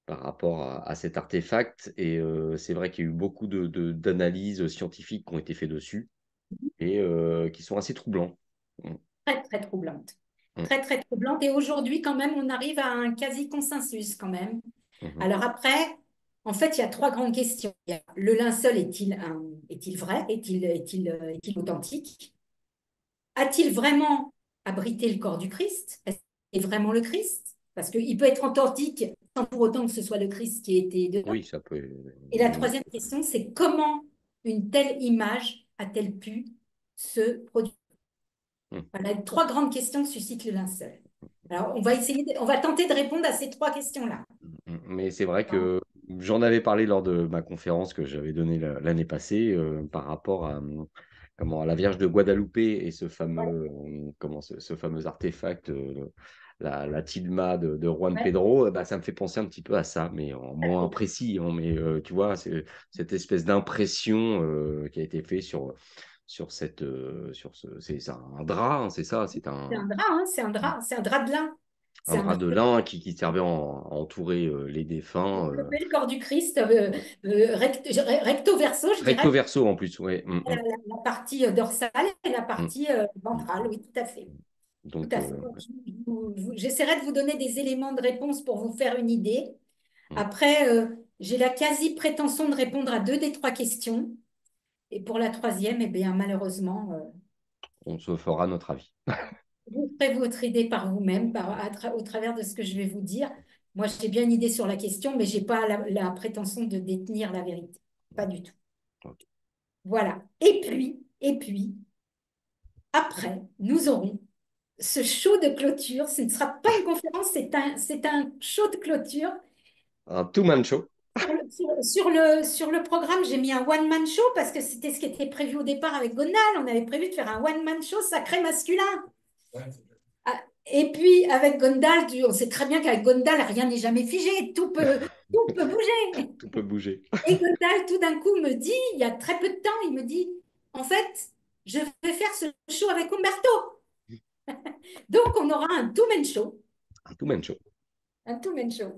par rapport à cet artefact. Et c'est vrai qu'il y a eu beaucoup d'analyses scientifiques qui ont été faites dessus et qui sont assez troublants. Mm,
Très, très troublante.
mm,
Très, très troublante. Et aujourd'hui, quand même, on arrive à un quasi-consensus quand même.
mhm.
Alors après, en fait, il y a trois grandes questions. Le linceul est-il vrai? Est-il authentique? A-t-il vraiment abrité le corps du Christ? Est-ce qu'il est vraiment le Christ? Parce qu'il peut être authentique sans pour autant que ce soit le Christ qui était dedans.
Oui, ça peut.
Et la troisième question, c'est comment une telle image a-t-elle pu se produire?
Mm,
Voilà, les trois grandes questions que suscite le linceul. Alors, on va tenter de répondre à ces trois questions-là.
Mais c'est vrai que j'en avais parlé lors de ma conférence que j'avais donnée l'année passée par rapport comment, la Vierge de Guadalupe et ce
Ouais,
fameux, ce fameux artefact, la tilma de Juan
ouais,
Pedro, bah, ça me fait penser un petit peu à ça, mais en
tout à
moins
fait.
précis, hein, mais tu vois, c'est cette espèce d'impression qui a été faite c'est un drap, hein, c'est ça, c'est
C'est un drap, hein, c'est un drap de lin.
un
C'est un
drap
drap
de lin qui servait à entourer les
pour
défunts,
envelopper le corps du Christ recto verso, je
recto
dirais,
verso en plus, ouais.
la partie dorsale et la
Mm,
partie
mm.
ventrale. Oui, tout à fait. Tout
Donc,
à fait. Donc, j'essaierai de vous donner des éléments de réponse pour vous faire une idée.
mm,
Après, j'ai la quasi-prétention de répondre à deux des trois questions. Et pour la troisième, eh bien, malheureusement,
on se fera notre avis.
vous ferez votre idée par vous-même, au travers de ce que je vais vous dire. Moi, j'ai bien une idée sur la question, mais je n'ai pas la prétention de détenir la vérité. Pas du tout.
Ok.
Voilà. Et puis, après, nous aurons ce show de clôture. Ce ne sera pas une conférence, c'est un show de clôture.
Un two-man show.
Sur le programme, j'ai mis un one-man show parce que c'était ce qui était prévu au départ avec Gondal. On avait prévu de faire un one-man show sacré masculin. Ah, et puis, avec Gondal, on sait très bien qu'avec Gondal, rien n'est jamais figé. Tout peut bouger.
Tout peut bouger.
Et Gondal, tout d'un coup, me dit, il y a très peu de temps, il me dit, en fait, je vais faire ce show avec Umberto. Donc, on aura un two-man show.
Un two-man show.
Un two-man show.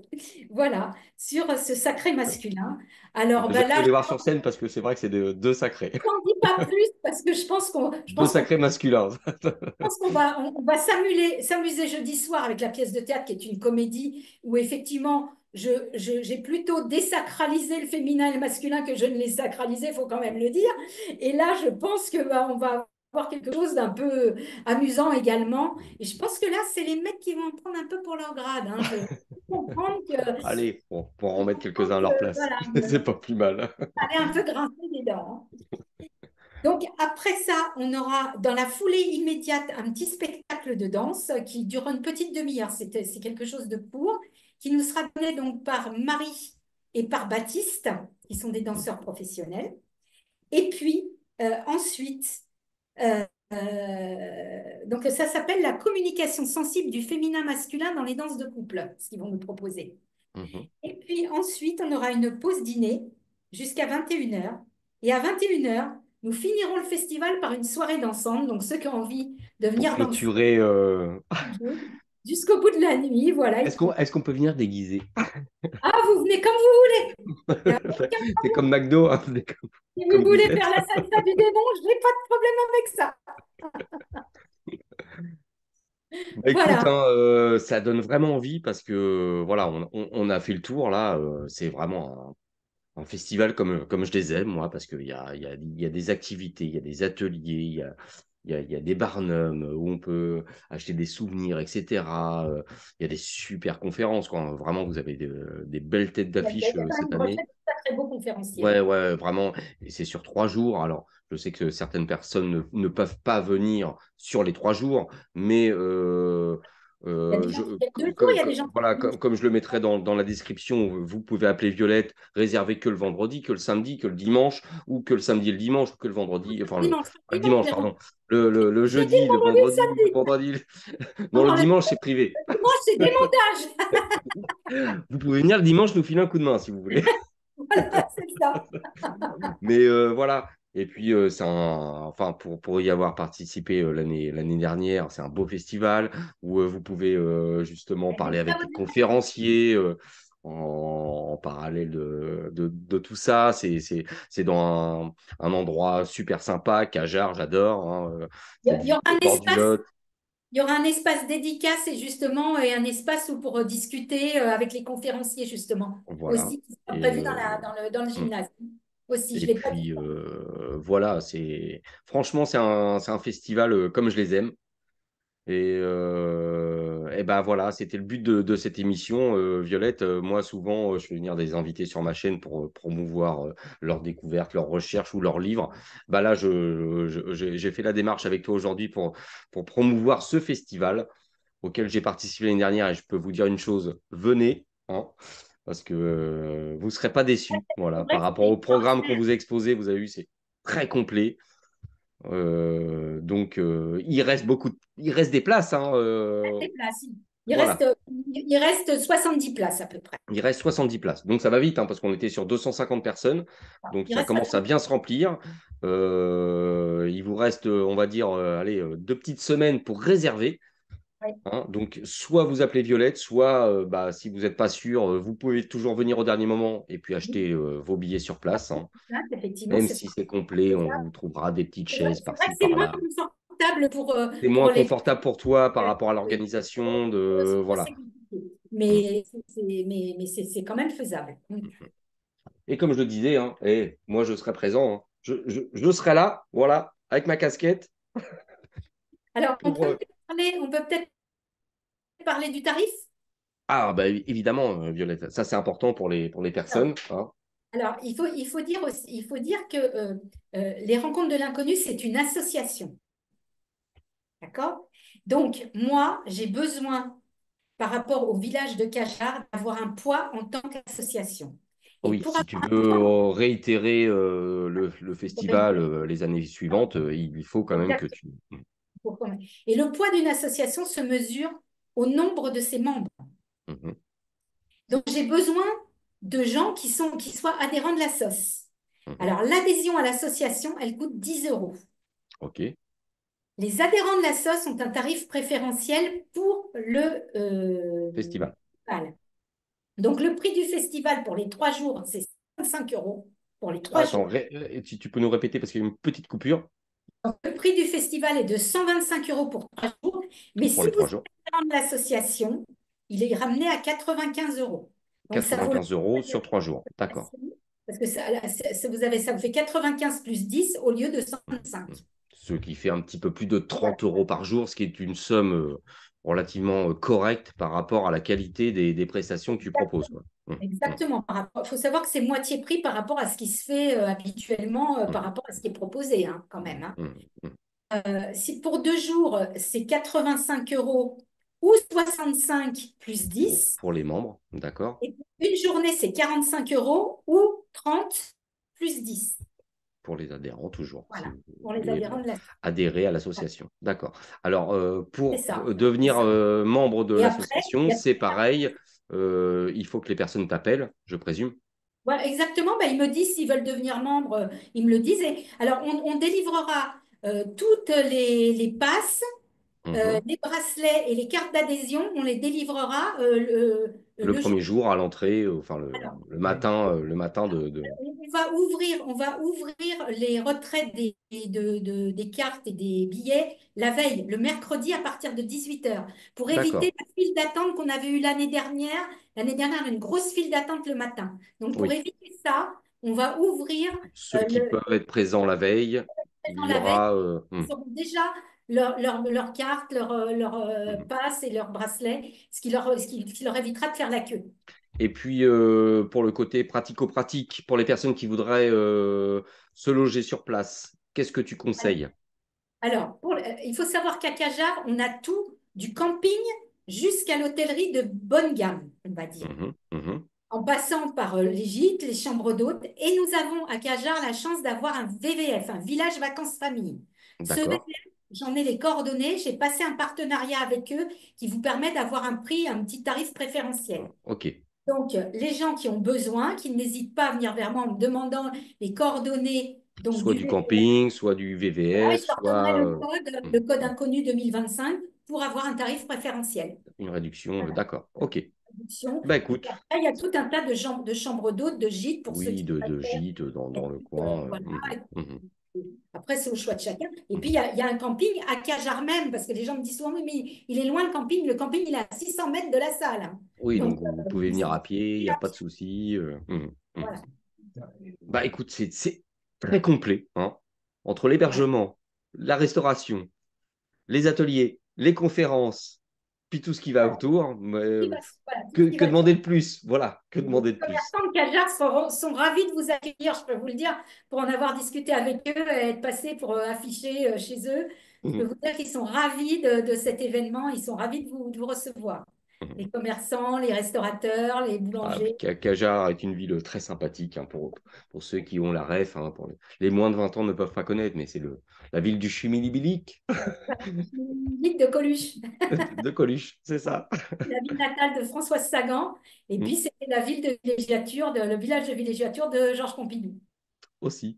Voilà, sur ce sacré masculin. Alors,
J'ai
ben
hâte de
là,
les voir sur scène parce que c'est vrai que c'est deux sacrés.
n'en dis pas plus parce que je
Deux
pense qu'on
sacrés masculins.
on va s'amuser jeudi soir avec la pièce de théâtre qui est une comédie où effectivement j'ai plutôt désacralisé le féminin et le masculin que je ne l'ai sacralisé, il faut quand même le dire. Et là, je pense que on va avoir quelque chose d'un peu amusant également. Et je pense que là, c'est les mecs qui vont en prendre un peu pour leur grade, hein. Je comprends
Allez, pour en mettre quelques-uns à leur place.
voilà,
C'est pas plus mal.
aller un peu grincer des dents, hein. Donc, après ça, on aura dans la foulée immédiate un petit spectacle de danse qui dure une petite demi-heure. C'est quelque chose de court, qui nous sera donné donc par Marie et par Baptiste, qui sont des danseurs professionnels. Et puis, ensuite, euh, donc ça s'appelle la communication sensible du féminin masculin dans les danses de couple, ce qu'ils vont nous proposer.
Mhm.
Et puis ensuite, on aura une pause dîner jusqu'à 21 heures. Et à 21 heures, nous finirons le festival par une soirée dansante. Donc ceux qui ont envie de
Pour
venir danser
clôturer,
jusqu'au bout de la nuit, voilà, ils pourront.
est-ce qu'on peut venir déguisé?
Ah, vous venez comme vous voulez. Il y a aucun
C'est comme
problème.
McDo, hein,
Si vous
comme vous
voulez
êtes.
faire la salsa du démon, je n'ai pas de problème avec ça.
Bah, écoute,
Voilà.
hein, ça donne vraiment envie parce que voilà, on a fait le tour là. C'est vraiment un festival comme je les aime, moi, parce qu'il y a des activités, il y a des ateliers, il y a des barnums où on peut acheter des souvenirs, etc. Il y a des super conférences, quoi. Vraiment, vous avez des belles têtes
Il y a
d'affiche
quand
cette
même une
année.
recette de sacrés beaux conférenciers.
Ouais, ouais, vraiment. Et c'est sur 3 jours. Alors, je sais que certaines personnes ne peuvent pas venir sur les 3 jours, mais
Il y a des gens qui viennent 2 jours, il y a des gens qui
voilà,
viennent
comme je le mettrai dans la description, vous pouvez appeler Violette, réserver que le vendredi, que le samedi, que le dimanche, ou que le samedi et le dimanche, ou que le vendredi, enfin,
dimanche.
pas le
Dimanche,
dimanche,
les
pardon, le
jeudi, le
jeudi, le
vendredi, le
vendredi, le
samedi.
vendredi.
Non,
Non, le
non,
dimanche, c'est privé.
le dimanche, c'est démontage.
Vous pouvez venir le dimanche nous filer un coup de main si vous voulez.
Voilà, c'est ça.
Mais voilà. Et puis, enfin, pour y avoir participé l'année dernière, c'est un beau festival où vous pouvez justement
Elle est
parler
très
avec les
haute.
conférenciers en parallèle de tout ça. C'est dans un endroit super sympa, Cajar, j'adore, hein, c'est
Il y aura
au
un
bord du
espace,
Lot.
il y aura un espace dédicace et justement et un espace où pour discuter avec les conférenciers justement
Voilà.
aussi qui sera
Et,
prévu dans le
mm.
gymnase aussi. Je
Et
l'ai pas dit.
puis, voilà, franchement, c'est un festival comme je les aime. Et ben voilà, c'était le but de cette émission, Violette. Moi, souvent, je fais venir des invités sur ma chaîne pour promouvoir leurs découvertes, leurs recherches ou leurs livres. Bah là, j'ai fait la démarche avec toi aujourd'hui pour promouvoir ce festival auquel j'ai participé l'année dernière. Et je peux vous dire une chose, venez, hein, parce que vous ne serez pas déçus.
C'est
Voilà,
vrai
par
que
rapport
c'est
au programme qu'on
extraordinaire.
vous a exposé, vous avez vu, c'est très complet. Il reste des places, hein,
Des places.
voilà.
Il reste 70 places à peu près.
Il reste 70 places. Donc ça va vite, hein, parce qu'on était sur 250 personnes. Donc
Il
ça
reste
commence à
70.
bien se remplir. Il vous reste, on va dire, allez, 2 petites semaines pour réserver.
Ouais.
Hein. Donc soit vous appelez Violette, soit bah, si vous n'êtes pas sûr, vous pouvez toujours venir au dernier moment et puis acheter vos billets sur place. Hein.
Effectivement,
Même
c'est
si c'est complet, on
ça.
vous trouvera des petites chaises
C'est vrai
par-ci,
que c'est moins
par-là.
confortable
C'est moins
pour les.
confortable pour toi par
euh,
rapport à l'organisation de voilà.
c'est compliqué.
Mm.
Mais c'est quand même faisable.
Et comme je le disais, hein, moi je serai présent. Hein. Je serai là, voilà, avec ma casquette
Alors,
pour.
on peut peut-être parler du tarif?
Ah bah évidemment, Violette, ça c'est important pour les
Alors,
personnes. Hein.
alors, il faut dire aussi, il faut dire que les Rencontres de l'Inconnu, c'est une association. D'accord? Donc, moi, j'ai besoin, par rapport au village de Cajar, d'avoir un poids en tant qu'association. Et
Oui,
pour
si tu
avoir
veux
un poids,
réitérer le festival les années suivantes, il faut quand même que
exactement.
tu.
Et le poids d'une association se mesure au nombre de ses membres.
Mhm,
Donc, j'ai besoin de gens qui soient adhérents de la SOS.
mhm.
Alors, l'adhésion à l'association, elle coûte 10 euros.
Ok,
Les adhérents de la SOS ont un tarif préférentiel pour le
festival.
festival. Donc, le prix du festival pour les 3 jours, c'est 55 euros pour les trois
Attends,
jours.
si tu peux nous répéter parce qu'il y a une petite coupure
Donc, le prix du festival est de 125 euros pour 3 jours. Mais
pour
si
les
vous
trois
êtes
jours.
adhérent de l'association, il est ramené à 15 euros. Donc, ça vaut le
95 € sur 3 jours. D'accord.
parce que ça vous fait 95 plus 10 au lieu de
Mhm, mhm.
125.
Ce qui fait un petit peu plus de
Voilà.
30 € par jour, ce qui est une somme relativement correcte par rapport à la qualité des prestations que tu proposes, quoi.
Exactement. Il faut savoir que c'est moitié prix par rapport à ce qui se fait habituellement, par
Mhm,
rapport à ce qui est proposé, hein, quand même.
mhm,
Hein.
mhm, mhm.
Si pour 2 jours, c'est 85 euros ou 65 plus 10,
Pour les membres, d'accord.
et pour une journée, c'est 45 euros ou 30 plus 10.
Pour les adhérents, toujours, si
Voilà,
vous
pour les
voulez
adhérents de la.
adhérer à l'association. D'accord. Alors,
C'est
pour
ça. C'est
devenir
ça.
membre de
Et après, il
l'association,
y a
c'est pareil. Il faut que les personnes t'appellent, je présume.
Voilà, exactement. Ben, ils me disent s'ils veulent devenir membres, ils me le disent. Alors, on délivrera toutes les passes,
Mhm.
les bracelets et les cartes d'adhésion. On les délivrera
Le
le jour.
premier jour à l'entrée, enfin
Alors,
le matin
on va ouvrir les retraites des cartes et des billets la veille, le mercredi à partir de 18 heures, pour
D'accord.
éviter la file d'attente qu'on avait eue l'année dernière. L'année dernière, une grosse file d'attente le matin. Donc, pour
Oui.
éviter ça, on va ouvrir
Ceux qui peuvent être présents la veille, il
dans
y
la veille.
aura.
Ils auront déjà leur carte, leur
Mhm.
passe et leur bracelet, ce qui leur évitera de faire la queue.
Et puis, pour le côté pratico-pratique, pour les personnes qui voudraient se loger sur place, qu'est-ce que tu conseilles?
Alors, il faut savoir qu'à Cajar, on a tout, du camping jusqu'à l'hôtellerie de bonne gamme, on va dire,
Mhm, mhm.
en passant par les gîtes, les chambres d'hôtes. Et nous avons à Cajar la chance d'avoir un VVF, un village vacances famille. Ce
D'accord.
VVF, j'en ai les coordonnées, j'ai passé un partenariat avec eux qui vous permet d'avoir un prix, un petit tarif préférentiel.
Ok.
Donc, les gens qui ont besoin, qui n'hésitent pas à venir vers moi en me demandant les coordonnées donc,
Soit
du
du
VVF.
camping, soit du
Voilà, et
VVF,
je leur donnerai
soit
le code inconnu 2025 pour avoir un tarif préférentiel.
une réduction.
Voilà,
D'accord. Ok.
réduction.
Bah
Et
écoute,
après, il y a tout un tas de chambres d'hôtes, de gîtes pour ceux
oui,
qui
de
préfèrent.
gîtes dans le
Euh,
coin.
voilà.
Mhm,
Après, c'est au choix de chacun. Et puis,
mhm.
il y a un camping à Cajar même, parce que les gens me disent souvent, oui, mais il est loin le camping. Le camping, il est à 600 mètres de la salle. Hein.
Oui,
Donc,
donc vous pouvez
c'est
venir à pied, il n'y a pas de souci. Mhm.
voilà.
Bah écoute, c'est très complet, hein. Entre
Voilà.
l'hébergement, la restauration, les ateliers, les conférences, puis tout ce qui va autour.
Voilà, tout ce qui
Que
va être.
demander de plus? Voilà, que
Les
demander de plus?
commerçants de Cajar sont ravis de vous accueillir, je peux vous le dire, pour en avoir discuté avec eux et être passé pour afficher chez eux. Je peux
Mhm.
vous dire qu'ils sont ravis de cet événement, ils sont ravis de vous recevoir. Les commerçants, les restaurateurs, les
Ah,
boulangers.
Cajar est une ville très sympathique hein, pour ceux qui ont la ref. Hein, les moins de 20 ans ne peuvent pas connaître, mais c'est la ville du chimilibilique
Vite de Coluche,
de Coluche, c'est ça.
la ville natale de François Sagan. Et
Mm,
puis, c'était la ville de villégiature, le village de villégiature de Georges Pompidou.
aussi.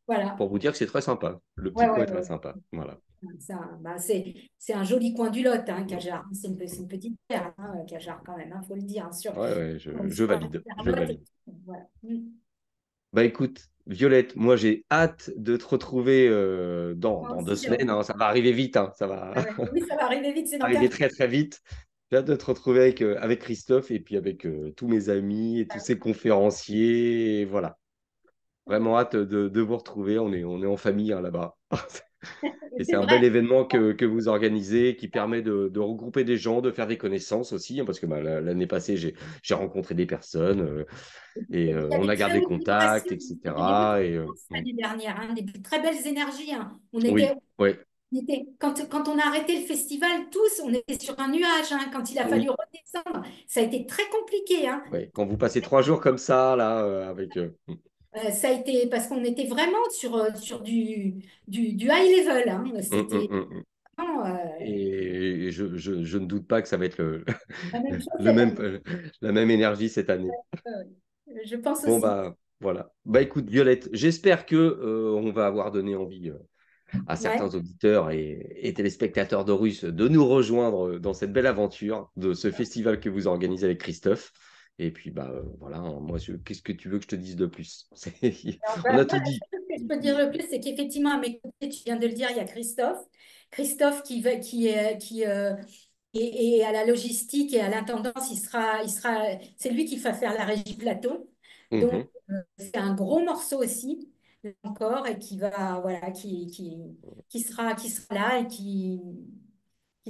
Voilà.
Pour vous dire que c'est très sympa. Le
Ouais,
petit coin
ouais,
est très
ouais.
sympa. Voilà.
Bah, c'est un joli coin du Lot, hein,
Mm.
Cajar. C'est une petite terre, hein, Cajar, quand même, il faut le dire, hein,
Ouais, ouais, je
sur la
valide.
terre
Je
Lot.
valide.
Voilà.
Bah écoute, Violette, moi j'ai hâte de te retrouver
Moi
dans deux
aussi,
semaines. Hein. Ça va arriver vite. Hein. Ça va
ah ouais. Oui, ça va arriver vite, c'est dans
arriver
15
très très vite. J'ai hâte de te retrouver avec Christophe et puis avec tous mes amis et tous ces conférenciers. Et voilà. Vraiment hâte de vous retrouver. On est en famille hein, là-bas. Et c'est
C'est
un
vrai.
bel événement que vous organisez qui permet de regrouper des gens, de faire des connaissances aussi. Hein, parce que bah, l'année passée, j'ai rencontré des personnes et
Et puis, il y a
on
des
a
très
gardé
hautes vibrations.
contact,
Il y avait beaucoup
etc.
de
Et
chance l'année dernière, hein, des très belles énergies, hein.
oui, oui,
Quand on a arrêté le festival, tous, on était sur un nuage, hein. Quand il a fallu
oui,
redescendre, ça a été très compliqué, hein.
oui. Quand vous passez 3 jours comme ça, là, avec.
Ça a été parce qu'on était vraiment sur du high level, hein. C'était
Mm.
vraiment,
Et je ne doute pas que ça va être
la même chose
le
cette
même,
année.
la même énergie cette année.
Euh, je pense
Bon,
aussi.
bah, voilà. Bah, écoute, Violette, j'espère que on va avoir donné envie à
Ouais.
certains auditeurs et téléspectateurs de Russe de nous rejoindre dans cette belle aventure de ce festival que vous organisez avec Christophe. Et puis, bah, voilà, hein, moi, qu'est-ce que tu veux que je te dise de plus? On
Voilà,
a
moi,
tout
la
dit.
chose que je peux dire le plus, c'est qu'effectivement, à mes côtés, tu viens de le dire, il y a Christophe. Christophe qui est à la logistique et à l'intendance, c'est lui qui va faire la régie plateau. Donc,
Mhm,
c'est un gros morceau aussi, là encore, et voilà, qui sera là et qui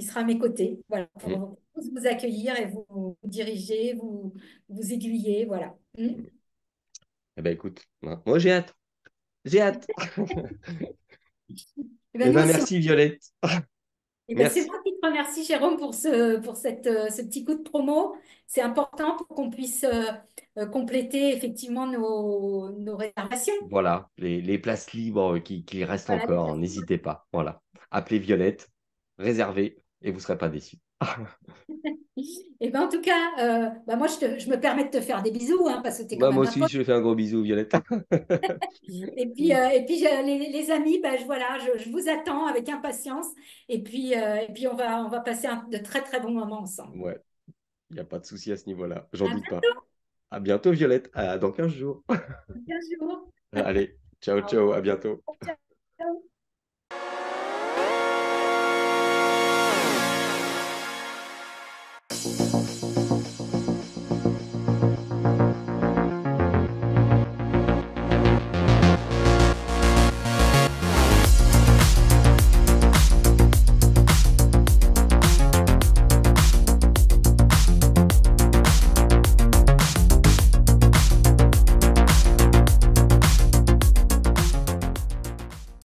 sera à mes côtés, voilà,
mhm.
pour tous vous accueillir et vous diriger, vous aiguiller, voilà.
Eh ben, écoute, hein, moi, j'ai hâte. J'ai hâte.
Eh ben,
Eh
nous
ben,
aussi,
merci, Violette.
eh ben, c'est
Merci.
moi qui te remercie, Jérôme, pour ce petit coup de promo. C'est important pour qu'on puisse compléter effectivement nos réservations.
Voilà, les places libres qui restent
Voilà.
encore, hein, n'hésitez pas. Voilà. Appelez Violette, réservez et vous ne serez pas déçus.
Et ben, en tout cas, bah, moi, je me permets de te faire des bisous, hein, parce que tu es quand
Bah, moi
même un
aussi,
pote.
je te fais un gros bisou, Violette.
Et puis les amis, bah, voilà, je vous attends avec impatience. Et puis on va passer de très, très bons moments ensemble.
Ouais, il n'y a pas de souci à ce niveau-là. J'en
À
doute pas.
bientôt,
À bientôt, Violette. Dans 15 jours.
dans 15 jours.
Allez, ciao,
Au
ciao, à bientôt.
revoir.